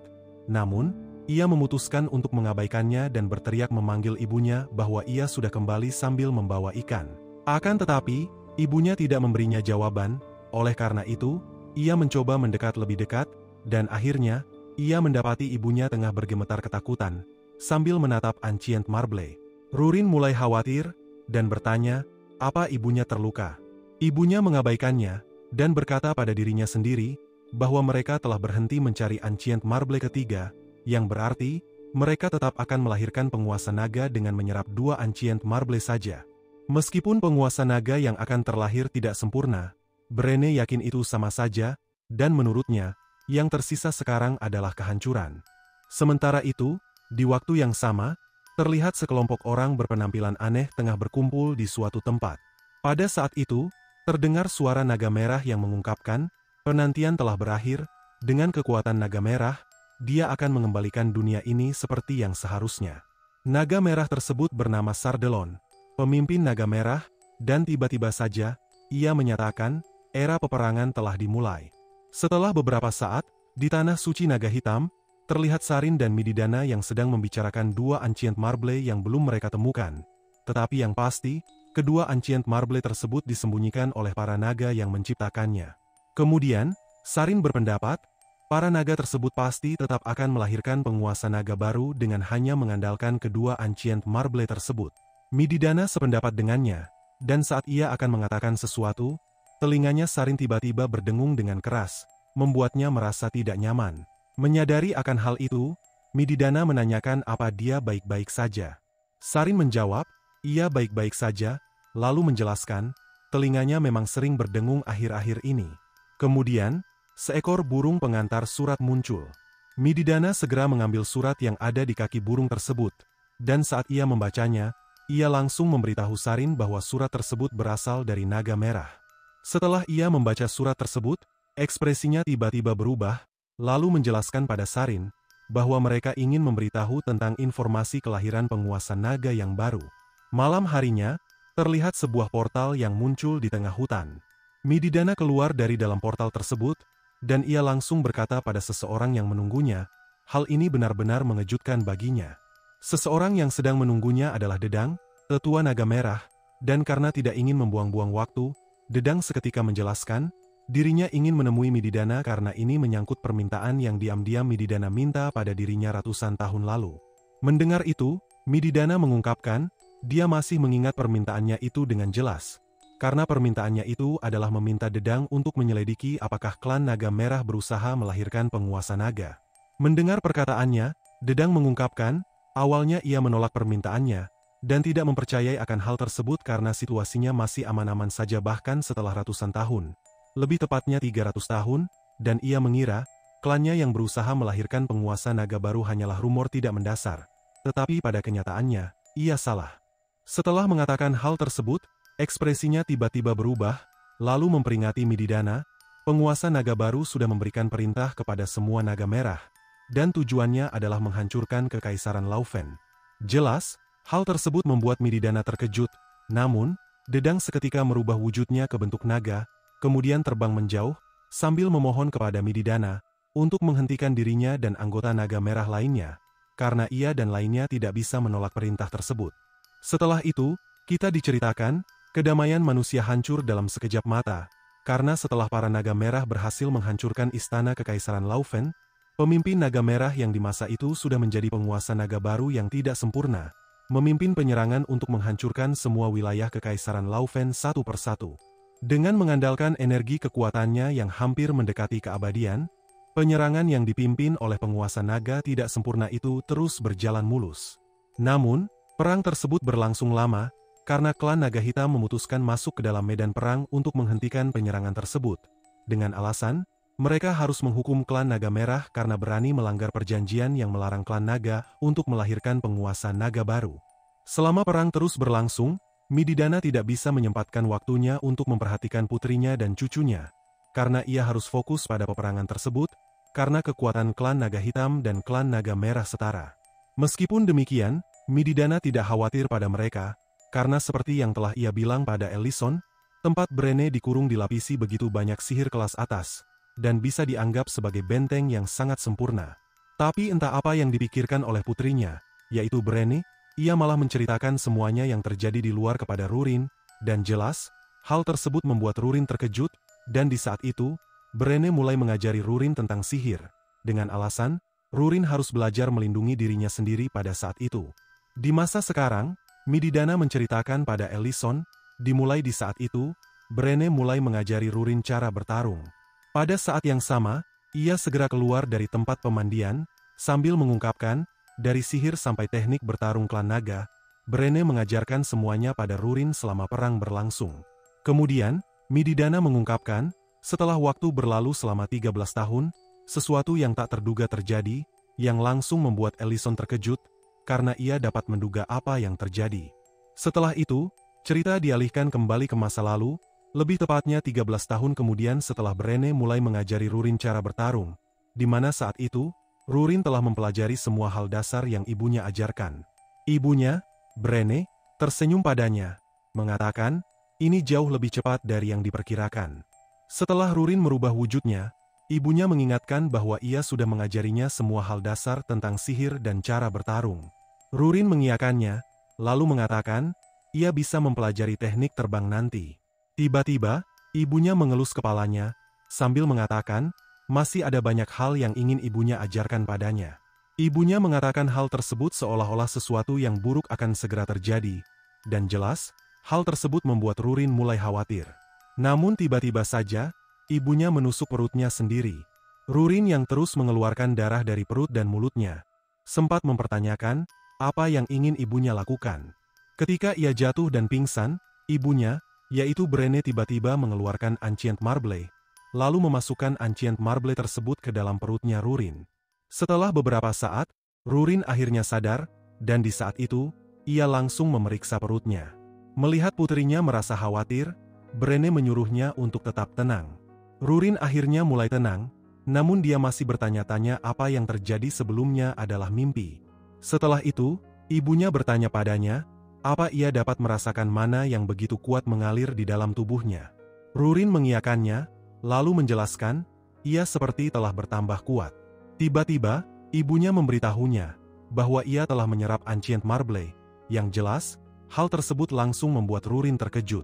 Namun, ia memutuskan untuk mengabaikannya dan berteriak memanggil ibunya bahwa ia sudah kembali sambil membawa ikan. Akan tetapi, ibunya tidak memberinya jawaban, oleh karena itu, ia mencoba mendekat lebih dekat, dan akhirnya, ia mendapati ibunya tengah bergemetar ketakutan, sambil menatap Ancient Marble. Rurin mulai khawatir, dan bertanya, apa ibunya terluka? Ibunya mengabaikannya, dan berkata pada dirinya sendiri, bahwa mereka telah berhenti mencari Ancient Marble ketiga, yang berarti, mereka tetap akan melahirkan penguasa naga dengan menyerap 2 Ancient Marble saja. Meskipun penguasa naga yang akan terlahir tidak sempurna, Brene yakin itu sama saja, dan menurutnya, yang tersisa sekarang adalah kehancuran. Sementara itu, di waktu yang sama, terlihat sekelompok orang berpenampilan aneh tengah berkumpul di suatu tempat. Pada saat itu, terdengar suara naga merah yang mengungkapkan, penantian telah berakhir, dengan kekuatan naga merah, dia akan mengembalikan dunia ini seperti yang seharusnya. Naga merah tersebut bernama Sardelon, pemimpin naga merah, dan tiba-tiba saja, ia menyatakan, era peperangan telah dimulai. Setelah beberapa saat, di tanah suci naga hitam, terlihat Sarin dan Mididana yang sedang membicarakan 2 Ancient Marble yang belum mereka temukan. Tetapi yang pasti, kedua Ancient Marble tersebut disembunyikan oleh para naga yang menciptakannya. Kemudian, Sarin berpendapat, para naga tersebut pasti tetap akan melahirkan penguasa naga baru dengan hanya mengandalkan kedua Ancient Marble tersebut. Mididana sependapat dengannya, dan saat ia akan mengatakan sesuatu, telinganya Sarin tiba-tiba berdengung dengan keras, membuatnya merasa tidak nyaman. Menyadari akan hal itu, Mididana menanyakan apa dia baik-baik saja. Sarin menjawab, ia baik-baik saja, lalu menjelaskan, telinganya memang sering berdengung akhir-akhir ini. Kemudian, seekor burung pengantar surat muncul. Mididana segera mengambil surat yang ada di kaki burung tersebut, dan saat ia membacanya, ia langsung memberitahu Sarin bahwa surat tersebut berasal dari naga merah. Setelah ia membaca surat tersebut, ekspresinya tiba-tiba berubah, lalu menjelaskan pada Sarin, bahwa mereka ingin memberitahu tentang informasi kelahiran penguasa naga yang baru. Malam harinya, terlihat sebuah portal yang muncul di tengah hutan. Mididana keluar dari dalam portal tersebut, dan ia langsung berkata pada seseorang yang menunggunya, hal ini benar-benar mengejutkan baginya. Seseorang yang sedang menunggunya adalah Dedang, tetua naga merah, dan karena tidak ingin membuang-buang waktu, Dedang seketika menjelaskan, Dirinya ingin menemui Mididana karena ini menyangkut permintaan yang diam-diam Mididana minta pada dirinya ratusan tahun lalu. Mendengar itu, Mididana mengungkapkan, dia masih mengingat permintaannya itu dengan jelas. Karena permintaannya itu adalah meminta Dedang untuk menyelidiki apakah klan Naga Merah berusaha melahirkan penguasa naga. Mendengar perkataannya, Dedang mengungkapkan, awalnya ia menolak permintaannya, dan tidak mempercayai akan hal tersebut karena situasinya masih aman-aman saja bahkan setelah ratusan tahun. Lebih tepatnya 300 tahun, dan ia mengira, klannya yang berusaha melahirkan penguasa naga baru hanyalah rumor tidak mendasar. Tetapi pada kenyataannya, ia salah. Setelah mengatakan hal tersebut, ekspresinya tiba-tiba berubah, lalu memperingati Mididana, penguasa naga baru sudah memberikan perintah kepada semua naga merah, dan tujuannya adalah menghancurkan kekaisaran Laufen. Jelas, hal tersebut membuat Mididana terkejut, namun, Dedang seketika merubah wujudnya ke bentuk naga, kemudian terbang menjauh, sambil memohon kepada Mididana, untuk menghentikan dirinya dan anggota naga merah lainnya, karena ia dan lainnya tidak bisa menolak perintah tersebut. Setelah itu, kita diceritakan, kedamaian manusia hancur dalam sekejap mata, karena setelah para naga merah berhasil menghancurkan istana kekaisaran Laufen, pemimpin naga merah yang di masa itu sudah menjadi penguasa naga baru yang tidak sempurna, memimpin penyerangan untuk menghancurkan semua wilayah kekaisaran Laufen satu persatu. Dengan mengandalkan energi kekuatannya yang hampir mendekati keabadian, penyerangan yang dipimpin oleh penguasa naga tidak sempurna itu terus berjalan mulus. Namun, perang tersebut berlangsung lama, karena klan naga hitam memutuskan masuk ke dalam medan perang untuk menghentikan penyerangan tersebut. Dengan alasan, mereka harus menghukum klan naga merah karena berani melanggar perjanjian yang melarang klan naga untuk melahirkan penguasa naga baru. Selama perang terus berlangsung, Mididana tidak bisa menyempatkan waktunya untuk memperhatikan putrinya dan cucunya, karena ia harus fokus pada peperangan tersebut, karena kekuatan klan naga hitam dan klan naga merah setara. Meskipun demikian, Mididana tidak khawatir pada mereka, karena seperti yang telah ia bilang pada Ellison, tempat Brenne dikurung dilapisi begitu banyak sihir kelas atas, dan bisa dianggap sebagai benteng yang sangat sempurna. Tapi entah apa yang dipikirkan oleh putrinya, yaitu Brenne, ia malah menceritakan semuanya yang terjadi di luar kepada Rurin, dan jelas, hal tersebut membuat Rurin terkejut, dan di saat itu, Brenne mulai mengajari Rurin tentang sihir, dengan alasan, Rurin harus belajar melindungi dirinya sendiri pada saat itu. Di masa sekarang, Mididana menceritakan pada Ellison, dimulai di saat itu, Brenne mulai mengajari Rurin cara bertarung. Pada saat yang sama, ia segera keluar dari tempat pemandian, sambil mengungkapkan, dari sihir sampai teknik bertarung klan naga, Brenne mengajarkan semuanya pada Rurin selama perang berlangsung. Kemudian, Mididana mengungkapkan, setelah waktu berlalu selama 13 tahun, sesuatu yang tak terduga terjadi, yang langsung membuat Ellison terkejut, karena ia dapat menduga apa yang terjadi. Setelah itu, cerita dialihkan kembali ke masa lalu, lebih tepatnya 13 tahun kemudian setelah Brenne mulai mengajari Rurin cara bertarung, di mana saat itu, Rurin telah mempelajari semua hal dasar yang ibunya ajarkan. Ibunya, Brenne, tersenyum padanya, mengatakan, ini jauh lebih cepat dari yang diperkirakan. Setelah Rurin merubah wujudnya, ibunya mengingatkan bahwa ia sudah mengajarinya semua hal dasar tentang sihir dan cara bertarung. Rurin mengiyakannya, lalu mengatakan, ia bisa mempelajari teknik terbang nanti. Tiba-tiba, ibunya mengelus kepalanya, sambil mengatakan, masih ada banyak hal yang ingin ibunya ajarkan padanya. Ibunya mengatakan hal tersebut seolah-olah sesuatu yang buruk akan segera terjadi, dan jelas, hal tersebut membuat Rurin mulai khawatir. Namun tiba-tiba saja, ibunya menusuk perutnya sendiri. Rurin yang terus mengeluarkan darah dari perut dan mulutnya, sempat mempertanyakan, apa yang ingin ibunya lakukan. Ketika ia jatuh dan pingsan, ibunya, yaitu Brenne tiba-tiba mengeluarkan Ancient Marble, lalu memasukkan Ancient Marble tersebut ke dalam perutnya Rurin. Setelah beberapa saat, Rurin akhirnya sadar, dan di saat itu, ia langsung memeriksa perutnya. Melihat putrinya merasa khawatir, Brenne menyuruhnya untuk tetap tenang. Rurin akhirnya mulai tenang, namun dia masih bertanya-tanya apa yang terjadi sebelumnya adalah mimpi. Setelah itu, ibunya bertanya padanya, apa ia dapat merasakan mana yang begitu kuat mengalir di dalam tubuhnya. Rurin mengiyakannya, lalu menjelaskan, ia seperti telah bertambah kuat. Tiba-tiba, ibunya memberitahunya, bahwa ia telah menyerap Ancient Marble, yang jelas, hal tersebut langsung membuat Rurin terkejut.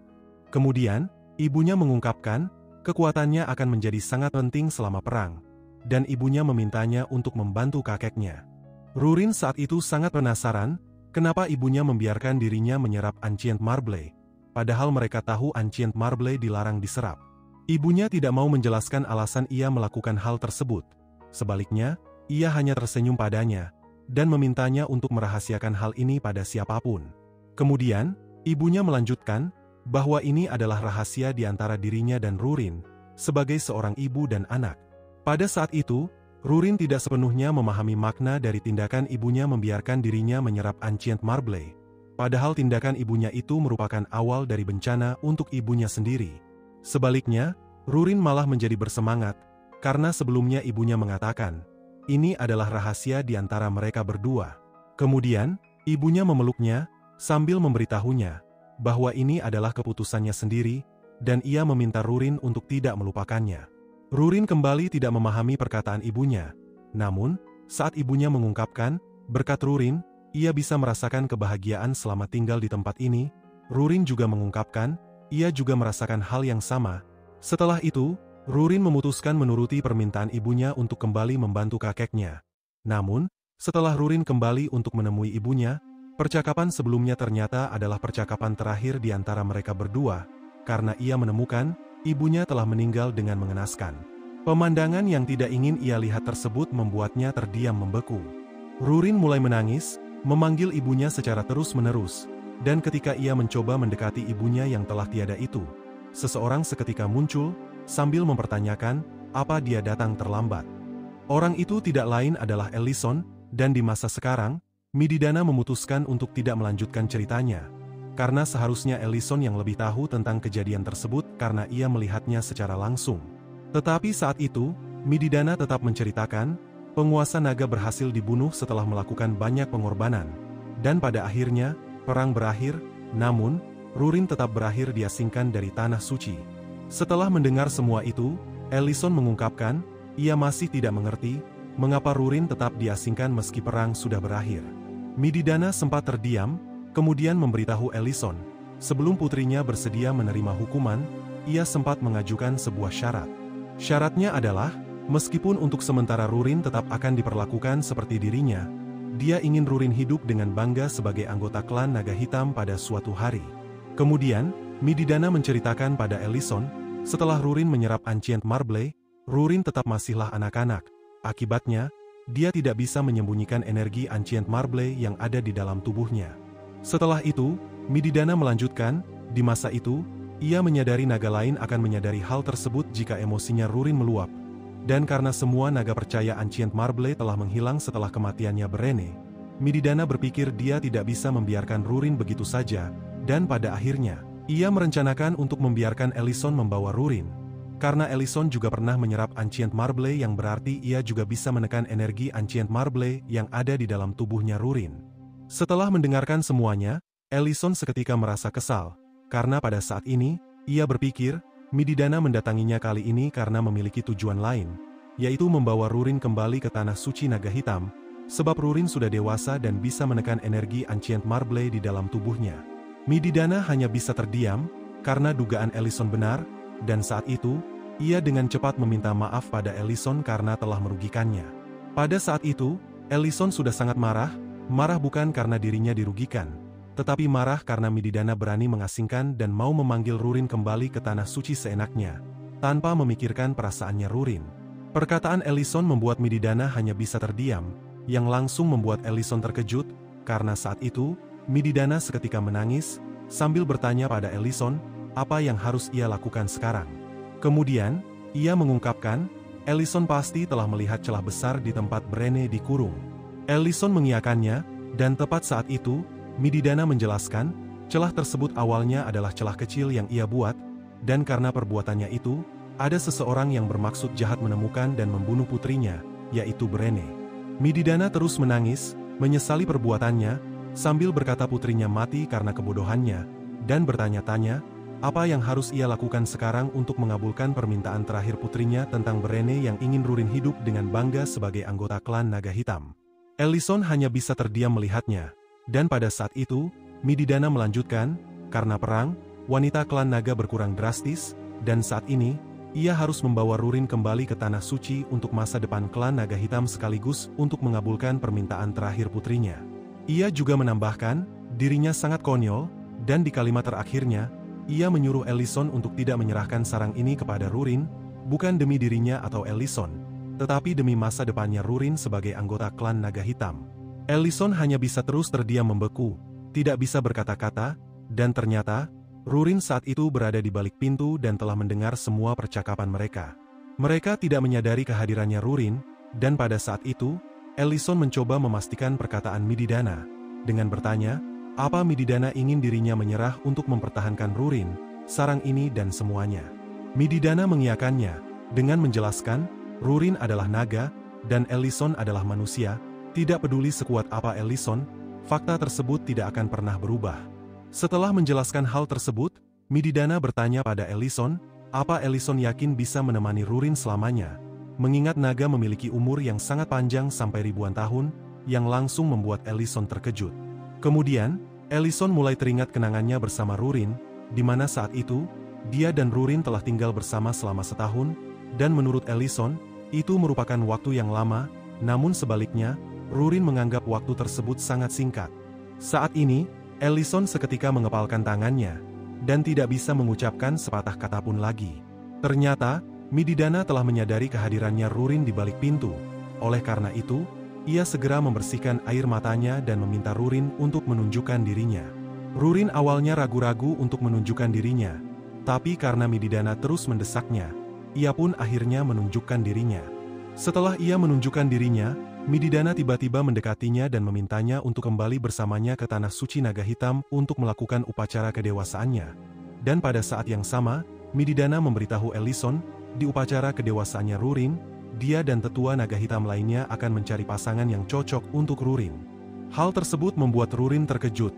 Kemudian, ibunya mengungkapkan, kekuatannya akan menjadi sangat penting selama perang, dan ibunya memintanya untuk membantu kakeknya. Rurin saat itu sangat penasaran, kenapa ibunya membiarkan dirinya menyerap Ancient Marble, padahal mereka tahu Ancient Marble dilarang diserap. Ibunya tidak mau menjelaskan alasan ia melakukan hal tersebut. Sebaliknya, ia hanya tersenyum padanya, dan memintanya untuk merahasiakan hal ini pada siapapun. Kemudian, ibunya melanjutkan, bahwa ini adalah rahasia di antara dirinya dan Rurin, sebagai seorang ibu dan anak. Pada saat itu, Rurin tidak sepenuhnya memahami makna dari tindakan ibunya membiarkan dirinya menyerap Ancient Marble, padahal tindakan ibunya itu merupakan awal dari bencana untuk ibunya sendiri. Sebaliknya, Rurin malah menjadi bersemangat, karena sebelumnya ibunya mengatakan, ini adalah rahasia di antara mereka berdua. Kemudian, ibunya memeluknya, sambil memberitahunya, bahwa ini adalah keputusannya sendiri, dan ia meminta Rurin untuk tidak melupakannya. Rurin kembali tidak memahami perkataan ibunya, namun, saat ibunya mengungkapkan, berkat Rurin, ia bisa merasakan kebahagiaan selama tinggal di tempat ini. Rurin juga mengungkapkan, ia juga merasakan hal yang sama. Setelah itu, Rurin memutuskan menuruti permintaan ibunya untuk kembali membantu kakeknya. Namun, setelah Rurin kembali untuk menemui ibunya, percakapan sebelumnya ternyata adalah percakapan terakhir di antara mereka berdua, karena ia menemukan, ibunya telah meninggal dengan mengenaskan. Pemandangan yang tidak ingin ia lihat tersebut membuatnya terdiam membeku. Rurin mulai menangis, memanggil ibunya secara terus-menerus, dan ketika ia mencoba mendekati ibunya yang telah tiada itu, seseorang seketika muncul, sambil mempertanyakan, apa dia datang terlambat. Orang itu tidak lain adalah Ellison, dan di masa sekarang, Mididana memutuskan untuk tidak melanjutkan ceritanya, karena seharusnya Ellison yang lebih tahu tentang kejadian tersebut karena ia melihatnya secara langsung. Tetapi saat itu, Mididana tetap menceritakan, penguasa naga berhasil dibunuh setelah melakukan banyak pengorbanan, dan pada akhirnya, perang berakhir, namun, Rurin tetap berakhir diasingkan dari tanah suci. Setelah mendengar semua itu, Ellison mengungkapkan, ia masih tidak mengerti, mengapa Rurin tetap diasingkan meski perang sudah berakhir. Mididana sempat terdiam, kemudian memberitahu Ellison, sebelum putrinya bersedia menerima hukuman, ia sempat mengajukan sebuah syarat. Syaratnya adalah, meskipun untuk sementara Rurin tetap akan diperlakukan seperti dirinya, dia ingin Rurin hidup dengan bangga sebagai anggota klan Naga Hitam pada suatu hari. Kemudian, Mididana menceritakan pada Ellison, setelah Rurin menyerap Ancient Marble, Rurin tetap masihlah anak-anak. Akibatnya, dia tidak bisa menyembunyikan energi Ancient Marble yang ada di dalam tubuhnya. Setelah itu, Mididana melanjutkan, di masa itu, ia menyadari naga lain akan menyadari hal tersebut jika emosinya Rurin meluap. Dan karena semua naga percaya Ancient Marble telah menghilang setelah kematiannya Berene, Mididana berpikir dia tidak bisa membiarkan Rurin begitu saja, dan pada akhirnya, ia merencanakan untuk membiarkan Ellison membawa Rurin. Karena Ellison juga pernah menyerap Ancient Marble yang berarti ia juga bisa menekan energi Ancient Marble yang ada di dalam tubuhnya Rurin. Setelah mendengarkan semuanya, Ellison seketika merasa kesal, karena pada saat ini, ia berpikir, Mididana mendatanginya kali ini karena memiliki tujuan lain, yaitu membawa Rurin kembali ke tanah suci naga hitam, sebab Rurin sudah dewasa dan bisa menekan energi Ancient Marble di dalam tubuhnya. Mididana hanya bisa terdiam, karena dugaan Ellison benar, dan saat itu, ia dengan cepat meminta maaf pada Ellison karena telah merugikannya. Pada saat itu, Ellison sudah sangat marah bukan karena dirinya dirugikan, tetapi marah karena Mididana berani mengasingkan dan mau memanggil Rurin kembali ke tanah suci seenaknya, tanpa memikirkan perasaannya Rurin. Perkataan Ellison membuat Mididana hanya bisa terdiam, yang langsung membuat Ellison terkejut, karena saat itu, Mididana seketika menangis, sambil bertanya pada Ellison, apa yang harus ia lakukan sekarang. Kemudian, ia mengungkapkan, Ellison pasti telah melihat celah besar di tempat Berene dikurung. Ellison mengiyakannya, dan tepat saat itu, Mididana menjelaskan, celah tersebut awalnya adalah celah kecil yang ia buat, dan karena perbuatannya itu, ada seseorang yang bermaksud jahat menemukan dan membunuh putrinya, yaitu Berene. Mididana terus menangis, menyesali perbuatannya, sambil berkata putrinya mati karena kebodohannya, dan bertanya-tanya, apa yang harus ia lakukan sekarang untuk mengabulkan permintaan terakhir putrinya tentang Berene yang ingin Rurin hidup dengan bangga sebagai anggota klan Naga Hitam. Ellison hanya bisa terdiam melihatnya, dan pada saat itu, Mididana melanjutkan, karena perang, wanita klan naga berkurang drastis, dan saat ini, ia harus membawa Rurin kembali ke Tanah Suci untuk masa depan klan Naga Hitam sekaligus untuk mengabulkan permintaan terakhir putrinya. Ia juga menambahkan, dirinya sangat konyol, dan di kalimat terakhirnya, ia menyuruh Ellison untuk tidak menyerahkan sarang ini kepada Rurin, bukan demi dirinya atau Ellison, tetapi demi masa depannya Rurin sebagai anggota klan Naga Hitam. Ellison hanya bisa terus terdiam membeku, tidak bisa berkata-kata, dan ternyata, Rurin saat itu berada di balik pintu dan telah mendengar semua percakapan mereka. Mereka tidak menyadari kehadirannya Rurin, dan pada saat itu, Ellison mencoba memastikan perkataan Mididana, dengan bertanya, apa Mididana ingin dirinya menyerah untuk mempertahankan Rurin, sarang ini dan semuanya. Mididana mengiyakannya, dengan menjelaskan, Rurin adalah naga, dan Ellison adalah manusia, tidak peduli sekuat apa Ellison, fakta tersebut tidak akan pernah berubah. Setelah menjelaskan hal tersebut, Mididana bertanya pada Ellison, apa Ellison yakin bisa menemani Rurin selamanya, mengingat naga memiliki umur yang sangat panjang sampai ribuan tahun, yang langsung membuat Ellison terkejut. Kemudian, Ellison mulai teringat kenangannya bersama Rurin, di mana saat itu, dia dan Rurin telah tinggal bersama selama setahun, dan menurut Ellison, itu merupakan waktu yang lama, namun sebaliknya, Rurin menganggap waktu tersebut sangat singkat. Saat ini, Ellison seketika mengepalkan tangannya, dan tidak bisa mengucapkan sepatah kata pun lagi. Ternyata, Mididana telah menyadari kehadirannya Rurin di balik pintu. Oleh karena itu, ia segera membersihkan air matanya dan meminta Rurin untuk menunjukkan dirinya. Rurin awalnya ragu-ragu untuk menunjukkan dirinya, tapi karena Mididana terus mendesaknya, ia pun akhirnya menunjukkan dirinya. Setelah ia menunjukkan dirinya, Mididana tiba-tiba mendekatinya dan memintanya untuk kembali bersamanya ke Tanah Suci Naga Hitam untuk melakukan upacara kedewasaannya. Dan pada saat yang sama, Mididana memberitahu Ellison, di upacara kedewasaannya Rurin, dia dan tetua Naga Hitam lainnya akan mencari pasangan yang cocok untuk Rurin. Hal tersebut membuat Rurin terkejut,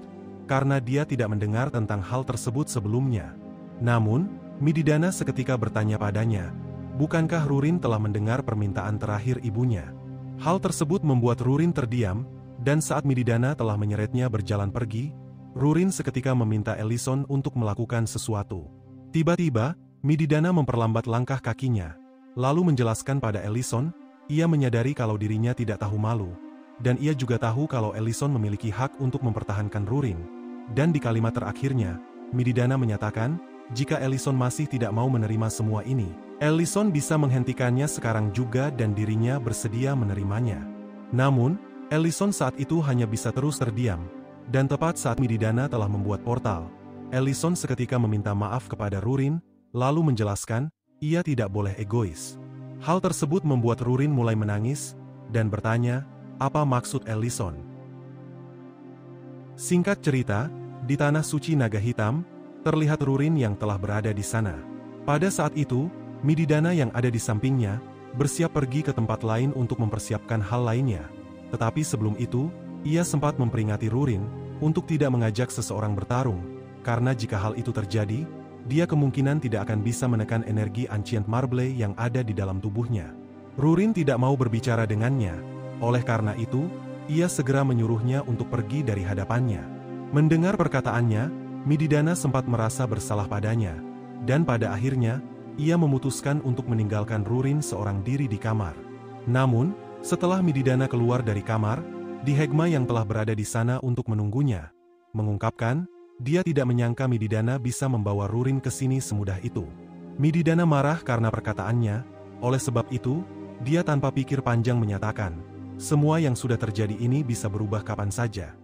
karena dia tidak mendengar tentang hal tersebut sebelumnya. Namun, Mididana seketika bertanya padanya, bukankah Rurin telah mendengar permintaan terakhir ibunya? Hal tersebut membuat Rurin terdiam, dan saat Mididana telah menyeretnya berjalan pergi, Rurin seketika meminta Ellison untuk melakukan sesuatu. Tiba-tiba, Mididana memperlambat langkah kakinya, lalu menjelaskan pada Ellison, ia menyadari kalau dirinya tidak tahu malu, dan ia juga tahu kalau Ellison memiliki hak untuk mempertahankan Rurin, dan di kalimat terakhirnya, Mididana menyatakan, jika Ellison masih tidak mau menerima semua ini, Ellison bisa menghentikannya sekarang juga dan dirinya bersedia menerimanya. Namun, Ellison saat itu hanya bisa terus terdiam, dan tepat saat Mididana telah membuat portal, Ellison seketika meminta maaf kepada Rurin, lalu menjelaskan, ia tidak boleh egois. Hal tersebut membuat Rurin mulai menangis, dan bertanya, apa maksud Ellison? Singkat cerita, di Tanah Suci Naga Hitam, terlihat Rurin yang telah berada di sana. Pada saat itu, Mididana yang ada di sampingnya, bersiap pergi ke tempat lain untuk mempersiapkan hal lainnya. Tetapi sebelum itu, ia sempat memperingati Rurin, untuk tidak mengajak seseorang bertarung, karena jika hal itu terjadi, dia kemungkinan tidak akan bisa menekan energi Ancient Marble yang ada di dalam tubuhnya. Rurin tidak mau berbicara dengannya, oleh karena itu, ia segera menyuruhnya untuk pergi dari hadapannya. Mendengar perkataannya, Mididana sempat merasa bersalah padanya, dan pada akhirnya, ia memutuskan untuk meninggalkan Rurin seorang diri di kamar. Namun, setelah Mididana keluar dari kamar, Dihegma yang telah berada di sana untuk menunggunya, mengungkapkan, dia tidak menyangka Mididana bisa membawa Rurin ke sini semudah itu. Mididana marah karena perkataannya, oleh sebab itu, dia tanpa pikir panjang menyatakan, semua yang sudah terjadi ini bisa berubah kapan saja.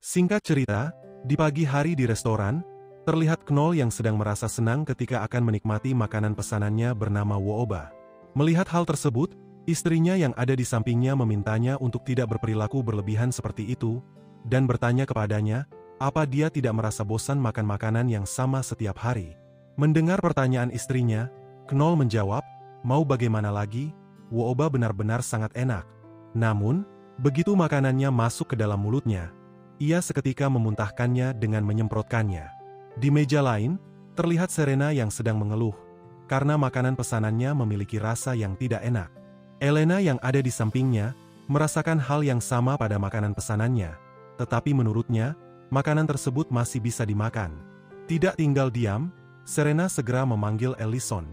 Singkat cerita, di pagi hari di restoran, terlihat Knoll yang sedang merasa senang ketika akan menikmati makanan pesanannya bernama Wooba. Melihat hal tersebut, istrinya yang ada di sampingnya memintanya untuk tidak berperilaku berlebihan seperti itu, dan bertanya kepadanya, apa dia tidak merasa bosan makan makanan yang sama setiap hari. Mendengar pertanyaan istrinya, Knoll menjawab, mau bagaimana lagi, Wooba benar-benar sangat enak. Namun, begitu makanannya masuk ke dalam mulutnya, ia seketika memuntahkannya dengan menyemprotkannya. Di meja lain, terlihat Serena yang sedang mengeluh, karena makanan pesanannya memiliki rasa yang tidak enak. Elena yang ada di sampingnya, merasakan hal yang sama pada makanan pesanannya, tetapi menurutnya, makanan tersebut masih bisa dimakan. Tidak tinggal diam, Serena segera memanggil Ellison.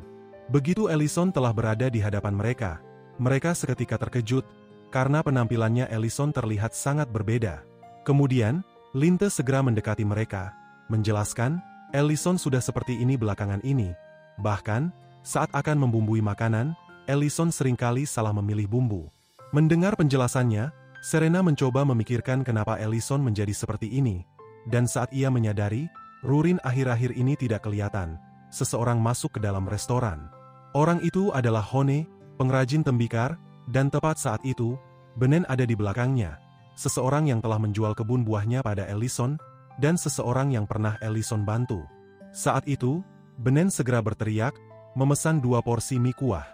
Begitu Ellison telah berada di hadapan mereka, mereka seketika terkejut, karena penampilannya Ellison terlihat sangat berbeda. Kemudian, Linte segera mendekati mereka, menjelaskan, Ellison sudah seperti ini belakangan ini. Bahkan, saat akan membumbui makanan, Ellison seringkali salah memilih bumbu. Mendengar penjelasannya, Serena mencoba memikirkan kenapa Ellison menjadi seperti ini. Dan saat ia menyadari, Rurin akhir-akhir ini tidak kelihatan, seseorang masuk ke dalam restoran. Orang itu adalah Hone, pengrajin tembikar, dan tepat saat itu, Benen ada di belakangnya. Seseorang yang telah menjual kebun buahnya pada Ellison, dan seseorang yang pernah Ellison bantu. Saat itu, Benen segera berteriak, memesan 2 porsi mie kuah.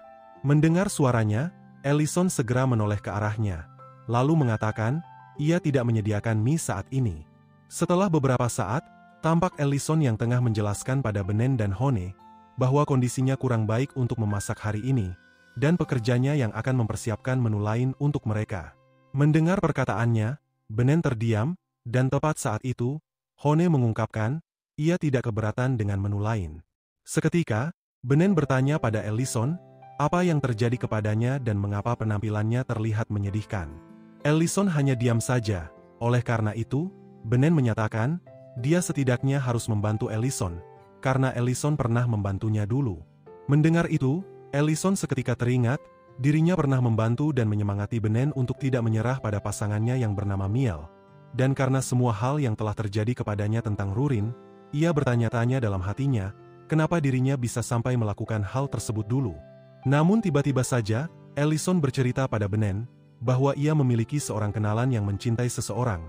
Mendengar suaranya, Ellison segera menoleh ke arahnya, lalu mengatakan, ia tidak menyediakan mie saat ini. Setelah beberapa saat, tampak Ellison yang tengah menjelaskan pada Benen dan Hone, bahwa kondisinya kurang baik untuk memasak hari ini, dan pekerjanya yang akan mempersiapkan menu lain untuk mereka. Mendengar perkataannya, Benen terdiam, dan tepat saat itu, Hone mengungkapkan, ia tidak keberatan dengan menu lain. Seketika, Benen bertanya pada Ellison, apa yang terjadi kepadanya dan mengapa penampilannya terlihat menyedihkan. Ellison hanya diam saja, oleh karena itu, Benen menyatakan, dia setidaknya harus membantu Ellison, karena Ellison pernah membantunya dulu. Mendengar itu, Ellison seketika teringat, dirinya pernah membantu dan menyemangati Benen untuk tidak menyerah pada pasangannya yang bernama Miel. Dan karena semua hal yang telah terjadi kepadanya tentang Rurin, ia bertanya-tanya dalam hatinya, kenapa dirinya bisa sampai melakukan hal tersebut dulu. Namun tiba-tiba saja, Ellison bercerita pada Benen, bahwa ia memiliki seorang kenalan yang mencintai seseorang,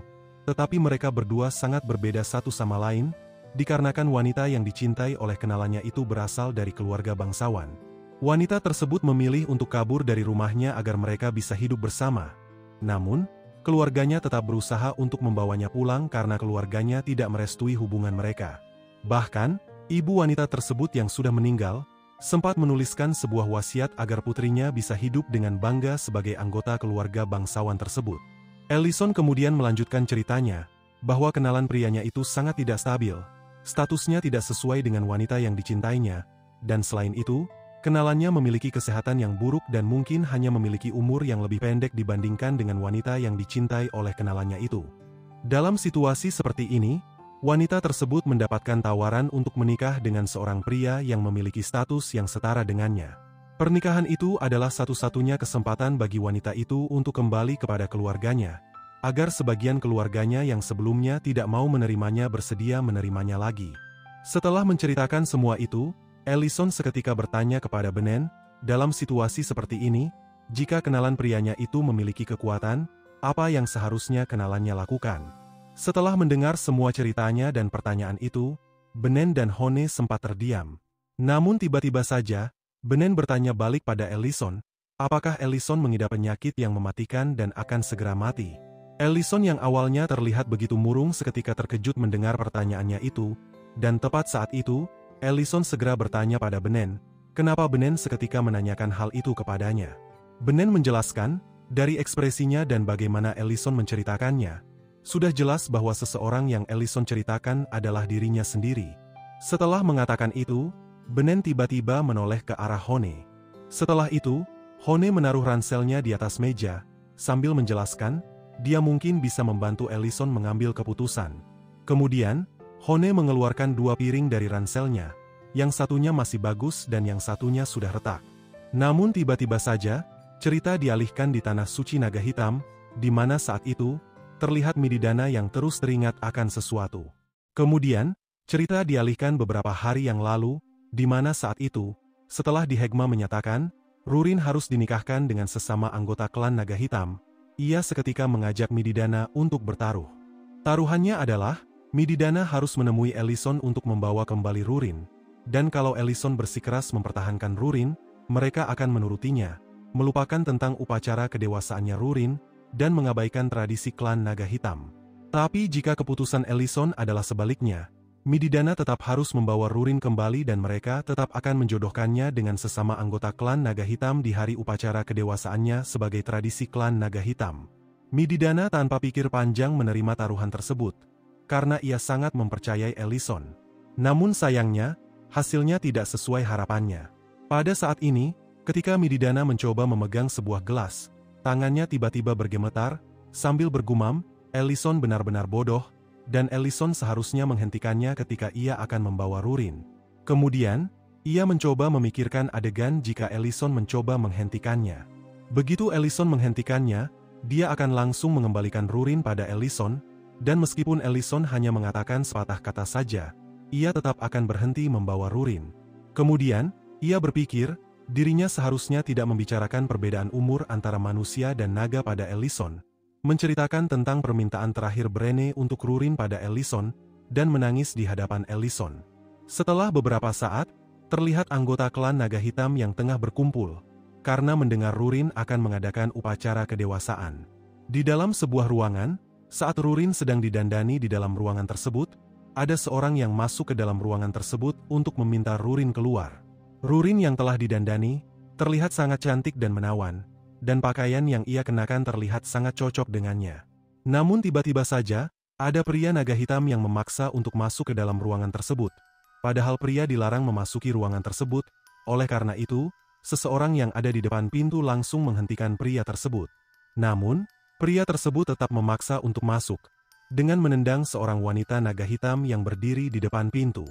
tetapi mereka berdua sangat berbeda satu sama lain, dikarenakan wanita yang dicintai oleh kenalannya itu berasal dari keluarga bangsawan. Wanita tersebut memilih untuk kabur dari rumahnya agar mereka bisa hidup bersama. Namun, keluarganya tetap berusaha untuk membawanya pulang karena keluarganya tidak merestui hubungan mereka. Bahkan, ibu wanita tersebut yang sudah meninggal, sempat menuliskan sebuah wasiat agar putrinya bisa hidup dengan bangga sebagai anggota keluarga bangsawan tersebut. Ellison kemudian melanjutkan ceritanya, bahwa kenalan prianya itu sangat tidak stabil, statusnya tidak sesuai dengan wanita yang dicintainya, dan selain itu, kenalannya memiliki kesehatan yang buruk dan mungkin hanya memiliki umur yang lebih pendek dibandingkan dengan wanita yang dicintai oleh kenalannya itu. Dalam situasi seperti ini, wanita tersebut mendapatkan tawaran untuk menikah dengan seorang pria yang memiliki status yang setara dengannya. Pernikahan itu adalah satu-satunya kesempatan bagi wanita itu untuk kembali kepada keluarganya, agar sebagian keluarganya yang sebelumnya tidak mau menerimanya bersedia menerimanya lagi. Setelah menceritakan semua itu, Ellison seketika bertanya kepada Benen, dalam situasi seperti ini, jika kenalan prianya itu memiliki kekuatan, apa yang seharusnya kenalannya lakukan? Setelah mendengar semua ceritanya dan pertanyaan itu, Benen dan Hone sempat terdiam. Namun tiba-tiba saja, Benen bertanya balik pada Ellison, apakah Ellison mengidap penyakit yang mematikan dan akan segera mati? Ellison yang awalnya terlihat begitu murung seketika terkejut mendengar pertanyaannya itu, dan tepat saat itu, Ellison segera bertanya pada Benen, kenapa Benen seketika menanyakan hal itu kepadanya. Benen menjelaskan, dari ekspresinya dan bagaimana Ellison menceritakannya, sudah jelas bahwa seseorang yang Ellison ceritakan adalah dirinya sendiri. Setelah mengatakan itu, Benen tiba-tiba menoleh ke arah Hone. Setelah itu, Hone menaruh ranselnya di atas meja, sambil menjelaskan, dia mungkin bisa membantu Ellison mengambil keputusan. Kemudian, Hone mengeluarkan 2 piring dari ranselnya, yang satunya masih bagus dan yang satunya sudah retak. Namun tiba-tiba saja, cerita dialihkan di tanah suci naga hitam, di mana saat itu, terlihat Mididana yang terus teringat akan sesuatu. Kemudian, cerita dialihkan beberapa hari yang lalu, di mana saat itu, setelah Dihegma menyatakan, Rurin harus dinikahkan dengan sesama anggota klan naga hitam, ia seketika mengajak Mididana untuk bertaruh. Taruhannya adalah, Mididana harus menemui Ellison untuk membawa kembali Rurin, dan kalau Ellison bersikeras mempertahankan Rurin, mereka akan menurutinya, melupakan tentang upacara kedewasaannya Rurin, dan mengabaikan tradisi klan naga hitam. Tapi jika keputusan Ellison adalah sebaliknya, Mididana tetap harus membawa Rurin kembali dan mereka tetap akan menjodohkannya dengan sesama anggota klan naga hitam di hari upacara kedewasaannya sebagai tradisi klan naga hitam. Mididana tanpa pikir panjang menerima taruhan tersebut, karena ia sangat mempercayai Ellison. Namun sayangnya, hasilnya tidak sesuai harapannya. Pada saat ini, ketika Mididana mencoba memegang sebuah gelas, tangannya tiba-tiba bergemetar, sambil bergumam, Ellison benar-benar bodoh, dan Ellison seharusnya menghentikannya ketika ia akan membawa Rurin. Kemudian, ia mencoba memikirkan adegan jika Ellison mencoba menghentikannya. Begitu Ellison menghentikannya, dia akan langsung mengembalikan Rurin pada Ellison, dan meskipun Ellison hanya mengatakan sepatah kata saja, ia tetap akan berhenti membawa Rurin. Kemudian, ia berpikir, dirinya seharusnya tidak membicarakan perbedaan umur antara manusia dan naga pada Ellison, menceritakan tentang permintaan terakhir Brene untuk Rurin pada Ellison, dan menangis di hadapan Ellison. Setelah beberapa saat, terlihat anggota klan naga hitam yang tengah berkumpul, karena mendengar Rurin akan mengadakan upacara kedewasaan. Di dalam sebuah ruangan, saat Rurin sedang didandani di dalam ruangan tersebut, ada seorang yang masuk ke dalam ruangan tersebut untuk meminta Rurin keluar. Rurin yang telah didandani, terlihat sangat cantik dan menawan, dan pakaian yang ia kenakan terlihat sangat cocok dengannya. Namun tiba-tiba saja, ada pria naga hitam yang memaksa untuk masuk ke dalam ruangan tersebut. Padahal pria dilarang memasuki ruangan tersebut, oleh karena itu, seseorang yang ada di depan pintu langsung menghentikan pria tersebut. Namun, pria tersebut tetap memaksa untuk masuk, dengan menendang seorang wanita naga hitam yang berdiri di depan pintu.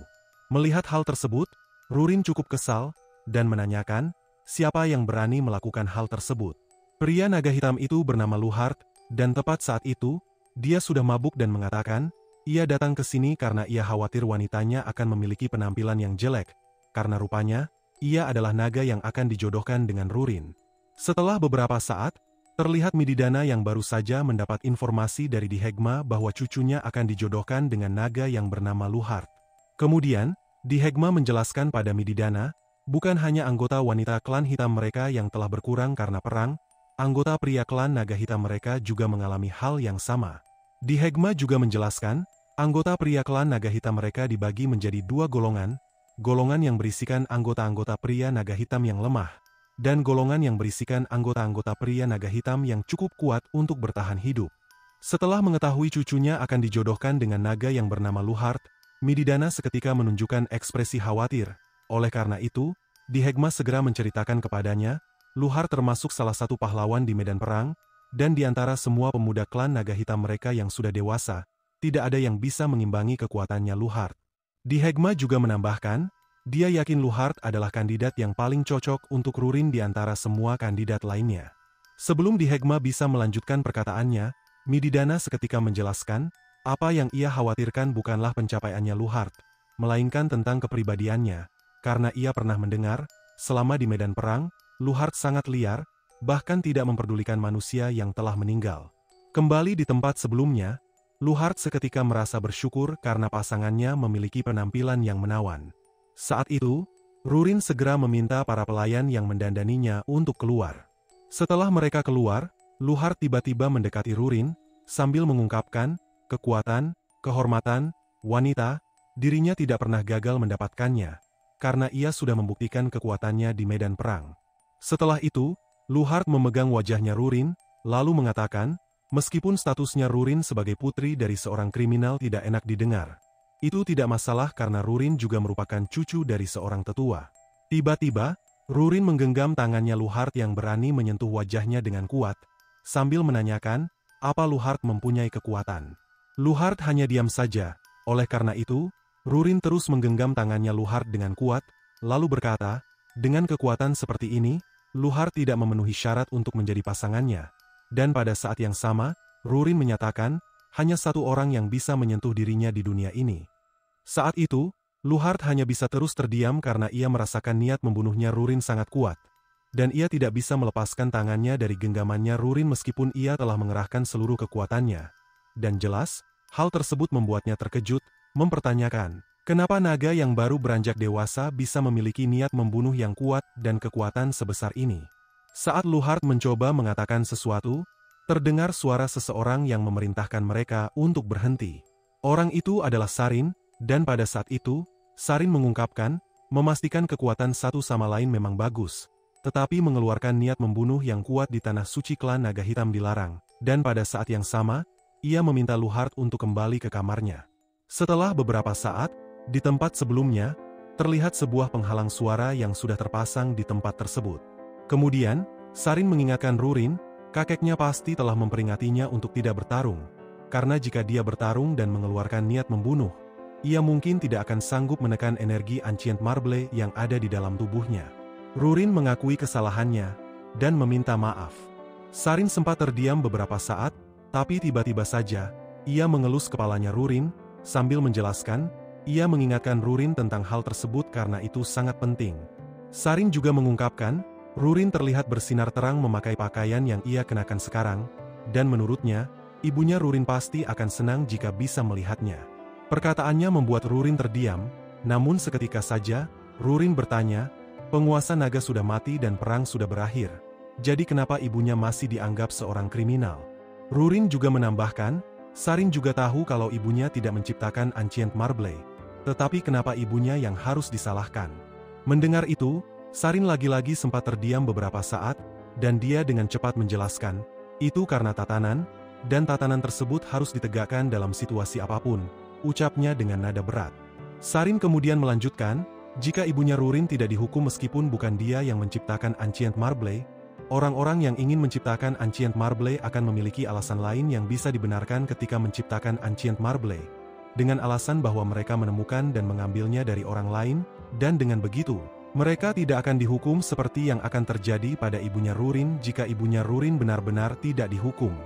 Melihat hal tersebut, Rurin cukup kesal, dan menanyakan, siapa yang berani melakukan hal tersebut. Pria naga hitam itu bernama Luhart, dan tepat saat itu, dia sudah mabuk dan mengatakan, ia datang ke sini karena ia khawatir wanitanya akan memiliki penampilan yang jelek, karena rupanya, ia adalah naga yang akan dijodohkan dengan Rurin. Setelah beberapa saat, terlihat Mididana yang baru saja mendapat informasi dari Dihegma bahwa cucunya akan dijodohkan dengan naga yang bernama Luhart. Kemudian, Dihegma menjelaskan pada Mididana, bukan hanya anggota wanita klan hitam mereka yang telah berkurang karena perang, anggota pria klan naga hitam mereka juga mengalami hal yang sama. Dihegma juga menjelaskan, anggota pria klan naga hitam mereka dibagi menjadi dua golongan yang berisikan anggota-anggota pria naga hitam yang lemah, dan golongan yang berisikan anggota-anggota pria naga hitam yang cukup kuat untuk bertahan hidup. Setelah mengetahui cucunya akan dijodohkan dengan naga yang bernama Luhart, Mididana seketika menunjukkan ekspresi khawatir. Oleh karena itu, Dihegma segera menceritakan kepadanya, Luhart termasuk salah satu pahlawan di medan perang, dan di antara semua pemuda klan naga hitam mereka yang sudah dewasa, tidak ada yang bisa mengimbangi kekuatannya Luhart. Dihegma juga menambahkan, dia yakin Luhart adalah kandidat yang paling cocok untuk Rurin di antara semua kandidat lainnya. Sebelum Dihegma bisa melanjutkan perkataannya, Mididana seketika menjelaskan, apa yang ia khawatirkan bukanlah pencapaiannya Luhart, melainkan tentang kepribadiannya, karena ia pernah mendengar, selama di medan perang, Luhart sangat liar, bahkan tidak memperdulikan manusia yang telah meninggal. Kembali di tempat sebelumnya, Luhart seketika merasa bersyukur karena pasangannya memiliki penampilan yang menawan. Saat itu, Rurin segera meminta para pelayan yang mendandaninya untuk keluar. Setelah mereka keluar, Luhart tiba-tiba mendekati Rurin, sambil mengungkapkan, kekuatan, kehormatan, wanita, dirinya tidak pernah gagal mendapatkannya, karena ia sudah membuktikan kekuatannya di medan perang. Setelah itu, Luhart memegang wajahnya Rurin, lalu mengatakan, meskipun statusnya Rurin sebagai putri dari seorang kriminal tidak enak didengar, itu tidak masalah karena Rurin juga merupakan cucu dari seorang tetua. Tiba-tiba, Rurin menggenggam tangannya Luhart yang berani menyentuh wajahnya dengan kuat, sambil menanyakan, apa Luhart mempunyai kekuatan. Luhart hanya diam saja, oleh karena itu, Rurin terus menggenggam tangannya Luhart dengan kuat, lalu berkata, dengan kekuatan seperti ini, Luhart tidak memenuhi syarat untuk menjadi pasangannya. Dan pada saat yang sama, Rurin menyatakan, hanya satu orang yang bisa menyentuh dirinya di dunia ini. Saat itu, Luhart hanya bisa terus terdiam karena ia merasakan niat membunuhnya Rurin sangat kuat. Dan ia tidak bisa melepaskan tangannya dari genggamannya Rurin meskipun ia telah mengerahkan seluruh kekuatannya. Dan jelas, hal tersebut membuatnya terkejut, mempertanyakan, kenapa naga yang baru beranjak dewasa bisa memiliki niat membunuh yang kuat dan kekuatan sebesar ini. Saat Luhart mencoba mengatakan sesuatu, terdengar suara seseorang yang memerintahkan mereka untuk berhenti. Orang itu adalah Sarin, dan pada saat itu, Sarin mengungkapkan, memastikan kekuatan satu sama lain memang bagus, tetapi mengeluarkan niat membunuh yang kuat di tanah suci klan naga hitam dilarang, dan pada saat yang sama, ia meminta Luhart untuk kembali ke kamarnya. Setelah beberapa saat, di tempat sebelumnya, terlihat sebuah penghalang suara yang sudah terpasang di tempat tersebut. Kemudian, Sarin mengingatkan Rurin, kakeknya pasti telah memperingatinya untuk tidak bertarung, karena jika dia bertarung dan mengeluarkan niat membunuh, ia mungkin tidak akan sanggup menekan energi Ancient Marble yang ada di dalam tubuhnya. Rurin mengakui kesalahannya, dan meminta maaf. Sarin sempat terdiam beberapa saat, tapi tiba-tiba saja, ia mengelus kepalanya Rurin, sambil menjelaskan, ia mengingatkan Rurin tentang hal tersebut karena itu sangat penting. Sarin juga mengungkapkan, Rurin terlihat bersinar terang memakai pakaian yang ia kenakan sekarang, dan menurutnya, ibunya Rurin pasti akan senang jika bisa melihatnya. Perkataannya membuat Rurin terdiam, namun seketika saja, Rurin bertanya, penguasa naga sudah mati dan perang sudah berakhir. Jadi kenapa ibunya masih dianggap seorang kriminal? Rurin juga menambahkan, Sarin juga tahu kalau ibunya tidak menciptakan Ancient Marble. Tetapi kenapa ibunya yang harus disalahkan? Mendengar itu, Sarin lagi-lagi sempat terdiam beberapa saat, dan dia dengan cepat menjelaskan, itu karena tatanan, dan tatanan tersebut harus ditegakkan dalam situasi apapun, ucapnya dengan nada berat. Sarin kemudian melanjutkan, jika ibunya Rurin tidak dihukum meskipun bukan dia yang menciptakan Ancient Marble, orang-orang yang ingin menciptakan Ancient Marble akan memiliki alasan lain yang bisa dibenarkan ketika menciptakan Ancient Marble, dengan alasan bahwa mereka menemukan dan mengambilnya dari orang lain, dan dengan begitu, mereka tidak akan dihukum seperti yang akan terjadi pada ibunya Rurin jika ibunya Rurin benar-benar tidak dihukum.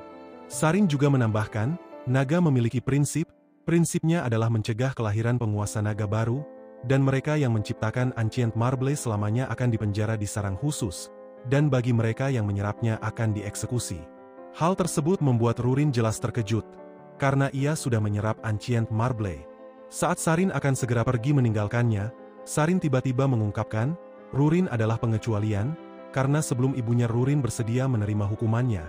Sarin juga menambahkan, naga memiliki prinsip, prinsipnya adalah mencegah kelahiran penguasa naga baru, dan mereka yang menciptakan Ancient Marble selamanya akan dipenjara di sarang khusus, dan bagi mereka yang menyerapnya akan dieksekusi. Hal tersebut membuat Rurin jelas terkejut, karena ia sudah menyerap Ancient Marble. Saat Sarin akan segera pergi meninggalkannya, Sarin tiba-tiba mengungkapkan, Rurin adalah pengecualian, karena sebelum ibunya Rurin bersedia menerima hukumannya,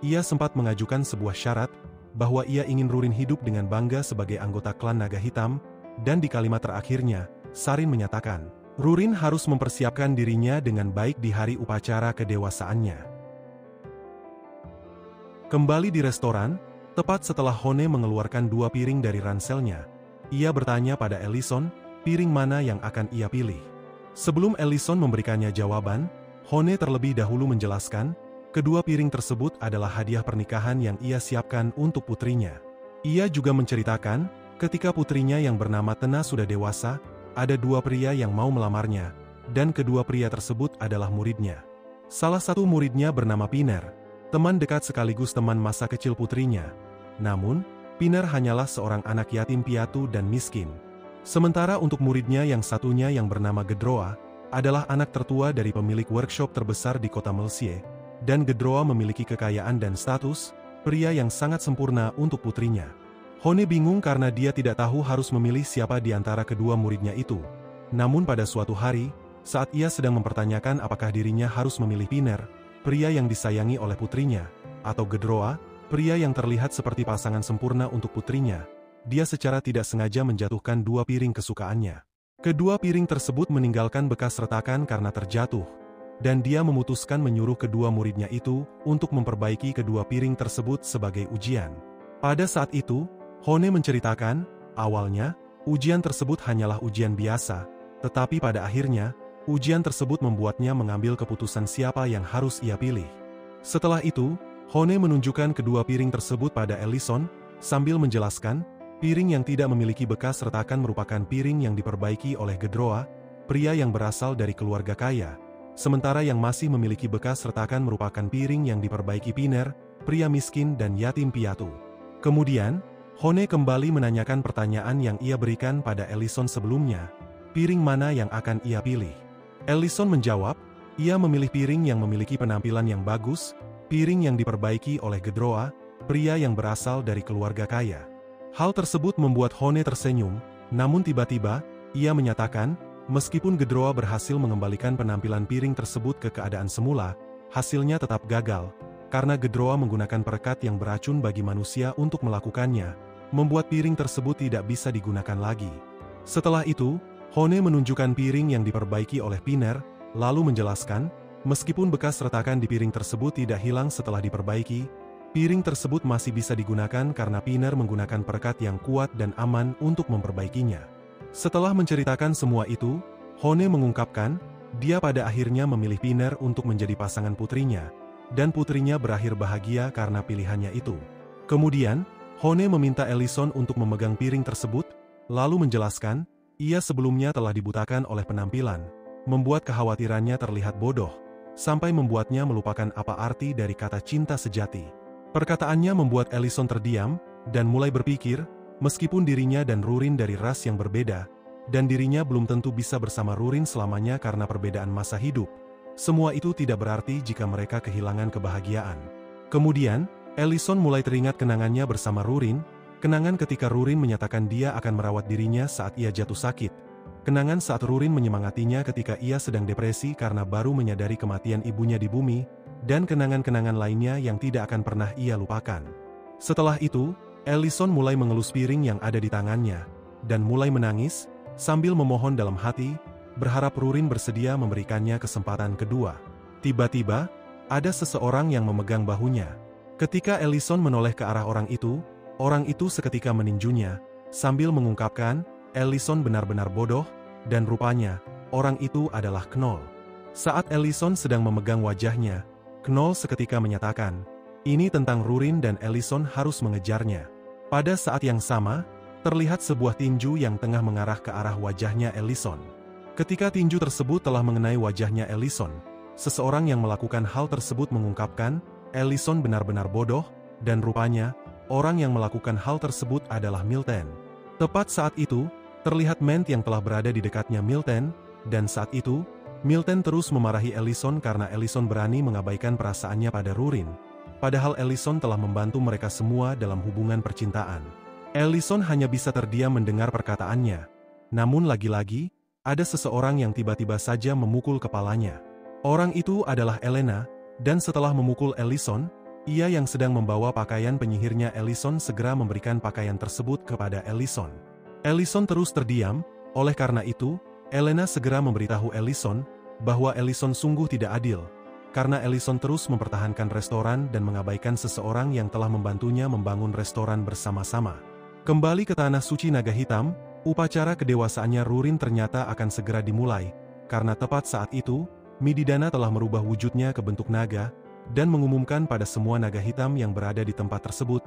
ia sempat mengajukan sebuah syarat, bahwa ia ingin Rurin hidup dengan bangga sebagai anggota klan Naga Hitam, dan di kalimat terakhirnya, Sarin menyatakan, Rurin harus mempersiapkan dirinya dengan baik di hari upacara kedewasaannya. Kembali di restoran, tepat setelah Hone mengeluarkan 2 piring dari ranselnya, ia bertanya pada Ellison, piring mana yang akan ia pilih. Sebelum Ellison memberikannya jawaban, Hone terlebih dahulu menjelaskan, kedua piring tersebut adalah hadiah pernikahan yang ia siapkan untuk putrinya. Ia juga menceritakan, ketika putrinya yang bernama Tena sudah dewasa, ada 2 pria yang mau melamarnya, dan kedua pria tersebut adalah muridnya. Salah satu muridnya bernama Piner, teman dekat sekaligus teman masa kecil putrinya. Namun, Piner hanyalah seorang anak yatim piatu dan miskin. Sementara untuk muridnya yang satunya yang bernama Gedroa, adalah anak tertua dari pemilik workshop terbesar di kota Melsie, dan Gedroa memiliki kekayaan dan status, pria yang sangat sempurna untuk putrinya. Hone bingung karena dia tidak tahu harus memilih siapa di antara kedua muridnya itu. Namun pada suatu hari, saat ia sedang mempertanyakan apakah dirinya harus memilih Piner, pria yang disayangi oleh putrinya, atau Gedroa, pria yang terlihat seperti pasangan sempurna untuk putrinya, dia secara tidak sengaja menjatuhkan 2 piring kesukaannya. Kedua piring tersebut meninggalkan bekas retakan karena terjatuh, dan dia memutuskan menyuruh kedua muridnya itu untuk memperbaiki kedua piring tersebut sebagai ujian. Pada saat itu, Hone menceritakan, awalnya, ujian tersebut hanyalah ujian biasa, tetapi pada akhirnya, ujian tersebut membuatnya mengambil keputusan siapa yang harus ia pilih. Setelah itu, Hone menunjukkan kedua piring tersebut pada Ellison, sambil menjelaskan, piring yang tidak memiliki bekas retakan merupakan piring yang diperbaiki oleh Gedroa, pria yang berasal dari keluarga kaya, sementara yang masih memiliki bekas retakan merupakan piring yang diperbaiki Piner, pria miskin dan yatim piatu. Kemudian, Hone kembali menanyakan pertanyaan yang ia berikan pada Ellison sebelumnya, piring mana yang akan ia pilih? Ellison menjawab, ia memilih piring yang memiliki penampilan yang bagus, piring yang diperbaiki oleh Gedroa, pria yang berasal dari keluarga kaya. Hal tersebut membuat Hone tersenyum, namun tiba-tiba, ia menyatakan, meskipun Gedroa berhasil mengembalikan penampilan piring tersebut ke keadaan semula, hasilnya tetap gagal, karena Gedroa menggunakan perekat yang beracun bagi manusia untuk melakukannya, membuat piring tersebut tidak bisa digunakan lagi. Setelah itu, Hone menunjukkan piring yang diperbaiki oleh Piner, lalu menjelaskan, meskipun bekas retakan di piring tersebut tidak hilang setelah diperbaiki, piring tersebut masih bisa digunakan karena Piner menggunakan perekat yang kuat dan aman untuk memperbaikinya. Setelah menceritakan semua itu, Hone mengungkapkan, dia pada akhirnya memilih Piner untuk menjadi pasangan putrinya, dan putrinya berakhir bahagia karena pilihannya itu. Kemudian, Hone meminta Ellison untuk memegang piring tersebut, lalu menjelaskan, ia sebelumnya telah dibutakan oleh penampilan, membuat kekhawatirannya terlihat bodoh, sampai membuatnya melupakan apa arti dari kata cinta sejati. Perkataannya membuat Ellison terdiam, dan mulai berpikir, meskipun dirinya dan Rurin dari ras yang berbeda, dan dirinya belum tentu bisa bersama Rurin selamanya karena perbedaan masa hidup, semua itu tidak berarti jika mereka kehilangan kebahagiaan. Kemudian, Ellison mulai teringat kenangannya bersama Rurin, kenangan ketika Rurin menyatakan dia akan merawat dirinya saat ia jatuh sakit, kenangan saat Rurin menyemangatinya ketika ia sedang depresi karena baru menyadari kematian ibunya di bumi, dan kenangan-kenangan lainnya yang tidak akan pernah ia lupakan. Setelah itu, Ellison mulai mengelus piring yang ada di tangannya, dan mulai menangis, sambil memohon dalam hati, berharap Rurin bersedia memberikannya kesempatan kedua. Tiba-tiba, ada seseorang yang memegang bahunya. Ketika Ellison menoleh ke arah orang itu seketika meninjunya, sambil mengungkapkan, Ellison benar-benar bodoh, dan rupanya, orang itu adalah Knoll. Saat Ellison sedang memegang wajahnya, Knoll seketika menyatakan, ini tentang Rurin dan Ellison harus mengejarnya. Pada saat yang sama, terlihat sebuah tinju yang tengah mengarah ke arah wajahnya Ellison. Ketika tinju tersebut telah mengenai wajahnya Ellison, seseorang yang melakukan hal tersebut mengungkapkan, Ellison benar-benar bodoh, dan rupanya, orang yang melakukan hal tersebut adalah Milten. Tepat saat itu, terlihat Ment yang telah berada di dekatnya Milten, dan saat itu, Milten terus memarahi Ellison karena Ellison berani mengabaikan perasaannya pada Rurin, padahal Ellison telah membantu mereka semua dalam hubungan percintaan. Ellison hanya bisa terdiam mendengar perkataannya. Namun lagi-lagi, ada seseorang yang tiba-tiba saja memukul kepalanya. Orang itu adalah Elena, dan setelah memukul Ellison, ia yang sedang membawa pakaian penyihirnya Ellison segera memberikan pakaian tersebut kepada Ellison. Ellison terus terdiam, oleh karena itu, Elena segera memberitahu Ellison bahwa Ellison sungguh tidak adil, karena Ellison terus mempertahankan restoran dan mengabaikan seseorang yang telah membantunya membangun restoran bersama-sama. Kembali ke tanah suci naga hitam, upacara kedewasaannya Rurin ternyata akan segera dimulai, karena tepat saat itu, Mididana telah merubah wujudnya ke bentuk naga, dan mengumumkan pada semua naga hitam yang berada di tempat tersebut,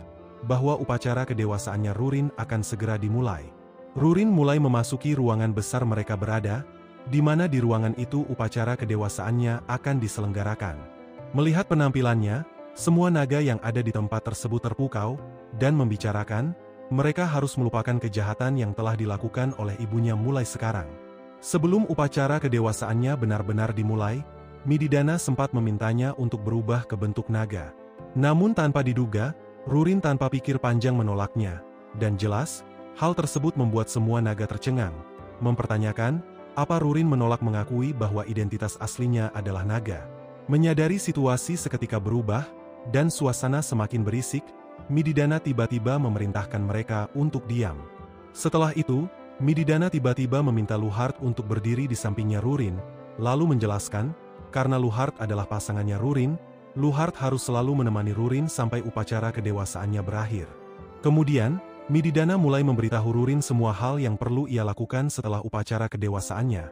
bahwa upacara kedewasaannya Rurin akan segera dimulai. Rurin mulai memasuki ruangan besar mereka berada, di mana di ruangan itu upacara kedewasaannya akan diselenggarakan. Melihat penampilannya, semua naga yang ada di tempat tersebut terpukau, dan membicarakan, mereka harus melupakan kejahatan yang telah dilakukan oleh ibunya mulai sekarang. Sebelum upacara kedewasaannya benar-benar dimulai, Mididana sempat memintanya untuk berubah ke bentuk naga. Namun tanpa diduga, Rurin tanpa pikir panjang menolaknya, dan jelas, hal tersebut membuat semua naga tercengang, mempertanyakan, apa Rurin menolak mengakui bahwa identitas aslinya adalah naga. Menyadari situasi seketika berubah, dan suasana semakin berisik, Mididana tiba-tiba memerintahkan mereka untuk diam. Setelah itu, Mididana tiba-tiba meminta Luhart untuk berdiri di sampingnya Rurin, lalu menjelaskan, karena Luhart adalah pasangannya Rurin, Luhart harus selalu menemani Rurin sampai upacara kedewasaannya berakhir. Kemudian, Mididana mulai memberitahu Rurin semua hal yang perlu ia lakukan setelah upacara kedewasaannya.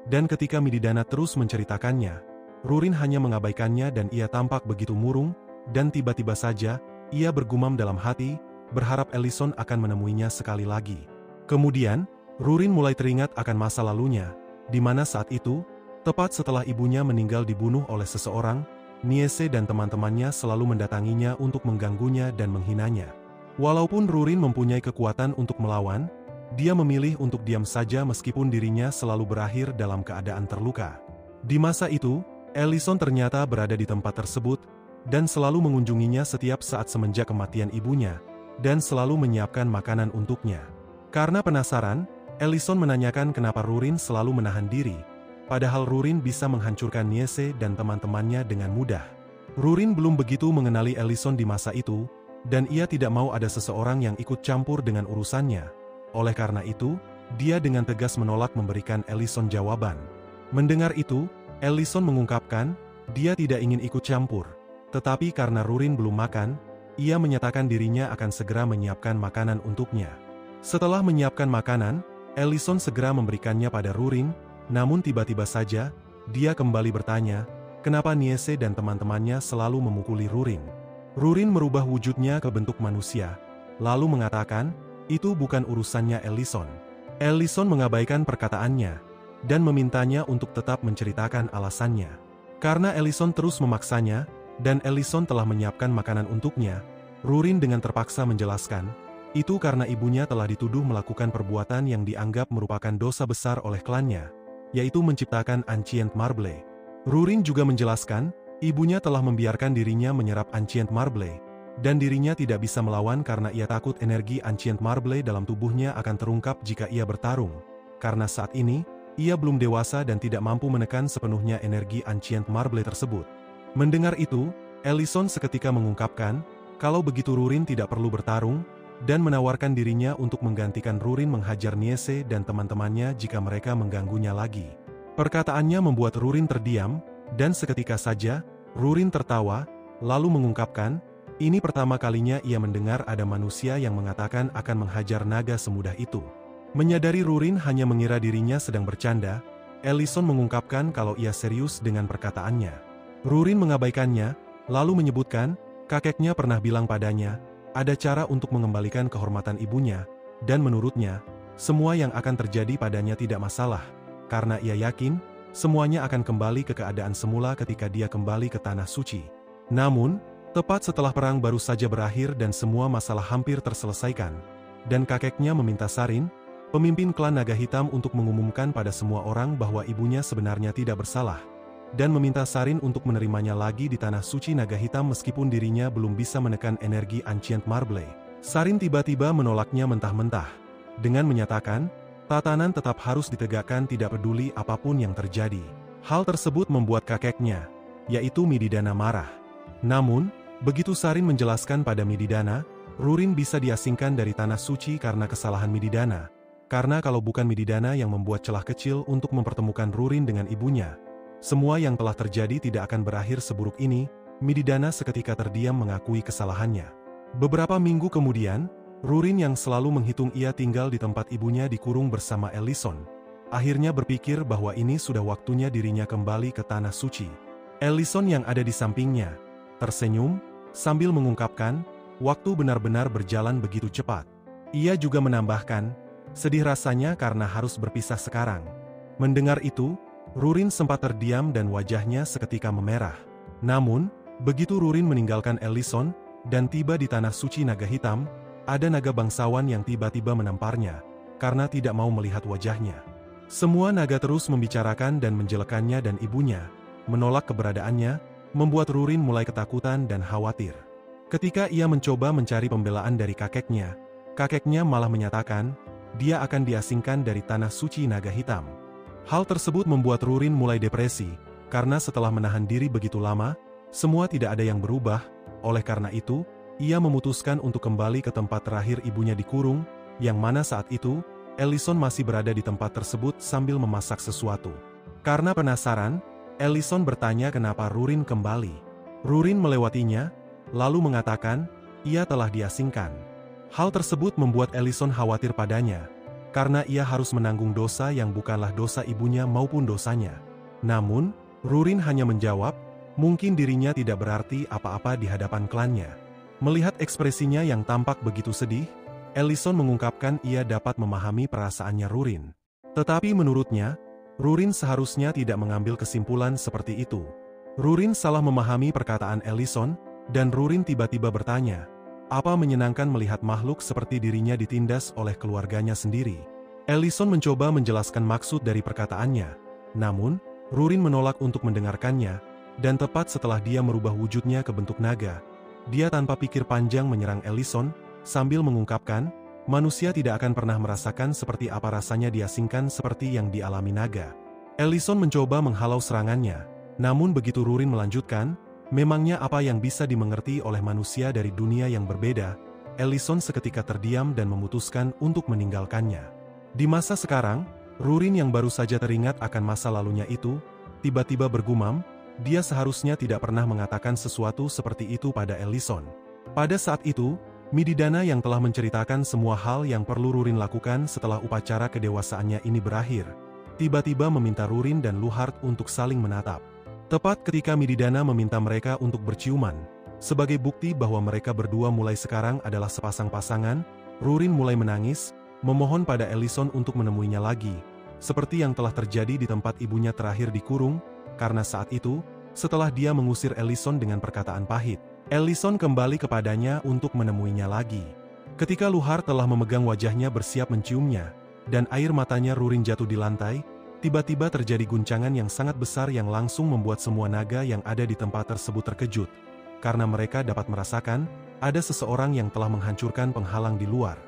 Dan ketika Mididana terus menceritakannya, Rurin hanya mengabaikannya dan ia tampak begitu murung, dan tiba-tiba saja, ia bergumam dalam hati, berharap Ellison akan menemuinya sekali lagi. Kemudian, Rurin mulai teringat akan masa lalunya, di mana saat itu, tepat setelah ibunya meninggal dibunuh oleh seseorang, Niese dan teman-temannya selalu mendatanginya untuk mengganggunya dan menghinanya. Walaupun Rurin mempunyai kekuatan untuk melawan, dia memilih untuk diam saja meskipun dirinya selalu berakhir dalam keadaan terluka. Di masa itu, Ellison ternyata berada di tempat tersebut, dan selalu mengunjunginya setiap saat semenjak kematian ibunya, dan selalu menyiapkan makanan untuknya. Karena penasaran, Ellison menanyakan kenapa Rurin selalu menahan diri, padahal Rurin bisa menghancurkan Niese dan teman-temannya dengan mudah. Rurin belum begitu mengenali Ellison di masa itu, dan ia tidak mau ada seseorang yang ikut campur dengan urusannya. Oleh karena itu, dia dengan tegas menolak memberikan Ellison jawaban. Mendengar itu, Ellison mengungkapkan, dia tidak ingin ikut campur. Tetapi karena Rurin belum makan, ia menyatakan dirinya akan segera menyiapkan makanan untuknya. Setelah menyiapkan makanan, Ellison segera memberikannya pada Rurin, namun tiba-tiba saja, dia kembali bertanya, kenapa Niese dan teman-temannya selalu memukuli Rurin. Rurin merubah wujudnya ke bentuk manusia, lalu mengatakan, itu bukan urusannya Ellison. Ellison mengabaikan perkataannya, dan memintanya untuk tetap menceritakan alasannya. Karena Ellison terus memaksanya, dan Ellison telah menyiapkan makanan untuknya, Rurin dengan terpaksa menjelaskan, itu karena ibunya telah dituduh melakukan perbuatan yang dianggap merupakan dosa besar oleh klannya, yaitu menciptakan Ancient Marble. Rurin juga menjelaskan, ibunya telah membiarkan dirinya menyerap Ancient Marble, dan dirinya tidak bisa melawan karena ia takut energi Ancient Marble dalam tubuhnya akan terungkap jika ia bertarung, karena saat ini, ia belum dewasa dan tidak mampu menekan sepenuhnya energi Ancient Marble tersebut. Mendengar itu, Ellison seketika mengungkapkan, kalau begitu Rurin tidak perlu bertarung, dan menawarkan dirinya untuk menggantikan Rurin menghajar Niese dan teman-temannya jika mereka mengganggunya lagi. Perkataannya membuat Rurin terdiam, dan seketika saja, Rurin tertawa, lalu mengungkapkan, ini pertama kalinya ia mendengar ada manusia yang mengatakan akan menghajar naga semudah itu. Menyadari Rurin hanya mengira dirinya sedang bercanda, Ellison mengungkapkan kalau ia serius dengan perkataannya. Rurin mengabaikannya, lalu menyebutkan, kakeknya pernah bilang padanya, ada cara untuk mengembalikan kehormatan ibunya, dan menurutnya, semua yang akan terjadi padanya tidak masalah, karena ia yakin, semuanya akan kembali ke keadaan semula ketika dia kembali ke Tanah Suci. Namun, tepat setelah perang baru saja berakhir dan semua masalah hampir terselesaikan, dan kakeknya meminta Sarin, pemimpin klan Naga Hitam untuk mengumumkan pada semua orang bahwa ibunya sebenarnya tidak bersalah, dan meminta Sarin untuk menerimanya lagi di Tanah Suci Naga Hitam meskipun dirinya belum bisa menekan energi Ancient Marble. Sarin tiba-tiba menolaknya mentah-mentah, dengan menyatakan, tatanan tetap harus ditegakkan tidak peduli apapun yang terjadi. Hal tersebut membuat kakeknya, yaitu Mididana marah. Namun, begitu Sarin menjelaskan pada Mididana, Rurin bisa diasingkan dari Tanah Suci karena kesalahan Mididana, karena kalau bukan Mididana yang membuat celah kecil untuk mempertemukan Rurin dengan ibunya, semua yang telah terjadi tidak akan berakhir seburuk ini. Mididana seketika terdiam mengakui kesalahannya. Beberapa minggu kemudian, Rurin yang selalu menghitung ia tinggal di tempat ibunya dikurung bersama Ellison, akhirnya berpikir bahwa ini sudah waktunya dirinya kembali ke Tanah Suci. Ellison yang ada di sampingnya, tersenyum, sambil mengungkapkan, waktu benar-benar berjalan begitu cepat. Ia juga menambahkan, sedih rasanya karena harus berpisah sekarang. Mendengar itu, Rurin sempat terdiam dan wajahnya seketika memerah. Namun, begitu Rurin meninggalkan Ellison, dan tiba di Tanah Suci Naga Hitam, ada naga bangsawan yang tiba-tiba menamparnya, karena tidak mau melihat wajahnya. Semua naga terus membicarakan dan menjelekannya dan ibunya, menolak keberadaannya, membuat Rurin mulai ketakutan dan khawatir. Ketika ia mencoba mencari pembelaan dari kakeknya malah menyatakan, dia akan diasingkan dari Tanah Suci Naga Hitam. Hal tersebut membuat Rurin mulai depresi, karena setelah menahan diri begitu lama, semua tidak ada yang berubah. Oleh karena itu, ia memutuskan untuk kembali ke tempat terakhir ibunya dikurung, yang mana saat itu, Ellison masih berada di tempat tersebut sambil memasak sesuatu. Karena penasaran, Ellison bertanya kenapa Rurin kembali. Rurin melewatinya, lalu mengatakan, ia telah diasingkan. Hal tersebut membuat Ellison khawatir padanya, karena ia harus menanggung dosa yang bukanlah dosa ibunya maupun dosanya. Namun, Rurin hanya menjawab, mungkin dirinya tidak berarti apa-apa di hadapan klannya. Melihat ekspresinya yang tampak begitu sedih, Ellison mengungkapkan ia dapat memahami perasaannya Rurin. Tetapi menurutnya, Rurin seharusnya tidak mengambil kesimpulan seperti itu. Rurin salah memahami perkataan Ellison, dan Rurin tiba-tiba bertanya, apa menyenangkan melihat makhluk seperti dirinya ditindas oleh keluarganya sendiri? Ellison mencoba menjelaskan maksud dari perkataannya, namun, Rurin menolak untuk mendengarkannya, dan tepat setelah dia merubah wujudnya ke bentuk naga, dia tanpa pikir panjang menyerang Ellison, sambil mengungkapkan, manusia tidak akan pernah merasakan seperti apa rasanya diasingkan seperti yang dialami naga. Ellison mencoba menghalau serangannya, namun begitu Rurin melanjutkan, memangnya apa yang bisa dimengerti oleh manusia dari dunia yang berbeda? Ellison seketika terdiam dan memutuskan untuk meninggalkannya. Di masa sekarang, Rurin yang baru saja teringat akan masa lalunya itu, tiba-tiba bergumam, dia seharusnya tidak pernah mengatakan sesuatu seperti itu pada Ellison. Pada saat itu, Mididana yang telah menceritakan semua hal yang perlu Rurin lakukan setelah upacara kedewasaannya ini berakhir, tiba-tiba meminta Rurin dan Luhart untuk saling menatap. Tepat ketika Mididana meminta mereka untuk berciuman, sebagai bukti bahwa mereka berdua mulai sekarang adalah sepasang pasangan, Rurin mulai menangis, memohon pada Ellison untuk menemuinya lagi, seperti yang telah terjadi di tempat ibunya terakhir dikurung, karena saat itu, setelah dia mengusir Ellison dengan perkataan pahit, Ellison kembali kepadanya untuk menemuinya lagi. Ketika Luhart telah memegang wajahnya bersiap menciumnya, dan air matanya Rurin jatuh di lantai, tiba-tiba terjadi guncangan yang sangat besar yang langsung membuat semua naga yang ada di tempat tersebut terkejut, karena mereka dapat merasakan, ada seseorang yang telah menghancurkan penghalang di luar.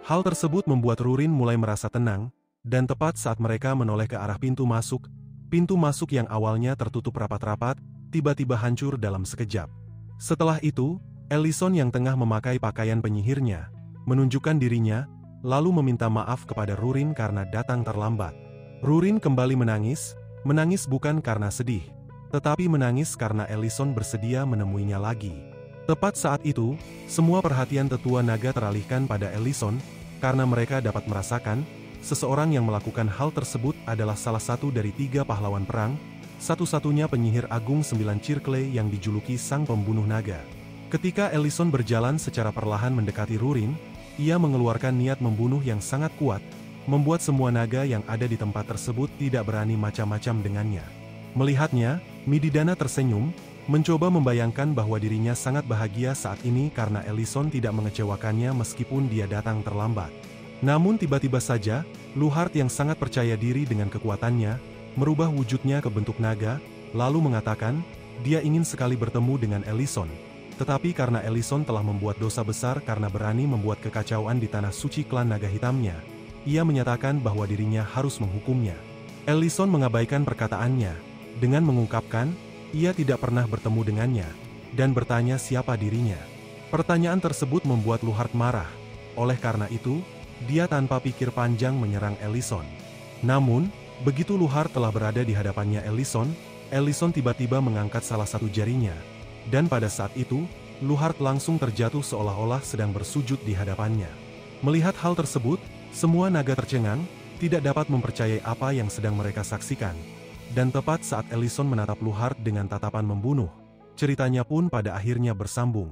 Hal tersebut membuat Rurin mulai merasa tenang, dan tepat saat mereka menoleh ke arah pintu masuk yang awalnya tertutup rapat-rapat, tiba-tiba hancur dalam sekejap. Setelah itu, Ellison yang tengah memakai pakaian penyihirnya, menunjukkan dirinya, lalu meminta maaf kepada Rurin karena datang terlambat. Rurin kembali menangis bukan karena sedih, tetapi menangis karena Ellison bersedia menemuinya lagi. Tepat saat itu, semua perhatian tetua naga teralihkan pada Ellison, karena mereka dapat merasakan, seseorang yang melakukan hal tersebut adalah salah satu dari 3 pahlawan perang, satu-satunya penyihir agung 9 Circle yang dijuluki Sang Pembunuh Naga. Ketika Ellison berjalan secara perlahan mendekati Rurin, ia mengeluarkan niat membunuh yang sangat kuat, membuat semua naga yang ada di tempat tersebut tidak berani macam-macam dengannya. Melihatnya, Mididana tersenyum, mencoba membayangkan bahwa dirinya sangat bahagia saat ini karena Ellison tidak mengecewakannya meskipun dia datang terlambat. Namun tiba-tiba saja, Luhart yang sangat percaya diri dengan kekuatannya, merubah wujudnya ke bentuk naga, lalu mengatakan, dia ingin sekali bertemu dengan Ellison. Tetapi karena Ellison telah membuat dosa besar karena berani membuat kekacauan di tanah suci klan naga hitamnya, ia menyatakan bahwa dirinya harus menghukumnya. Ellison mengabaikan perkataannya, dengan mengungkapkan, ia tidak pernah bertemu dengannya, dan bertanya siapa dirinya. Pertanyaan tersebut membuat Luhart marah, oleh karena itu, dia tanpa pikir panjang menyerang Ellison. Namun, begitu Luhart telah berada di hadapannya Ellison tiba-tiba mengangkat salah satu jarinya, dan pada saat itu, Luhart langsung terjatuh seolah-olah sedang bersujud di hadapannya. Melihat hal tersebut, semua naga tercengang, tidak dapat mempercayai apa yang sedang mereka saksikan. Dan tepat saat Ellison menatap Luhart dengan tatapan membunuh, ceritanya pun pada akhirnya bersambung.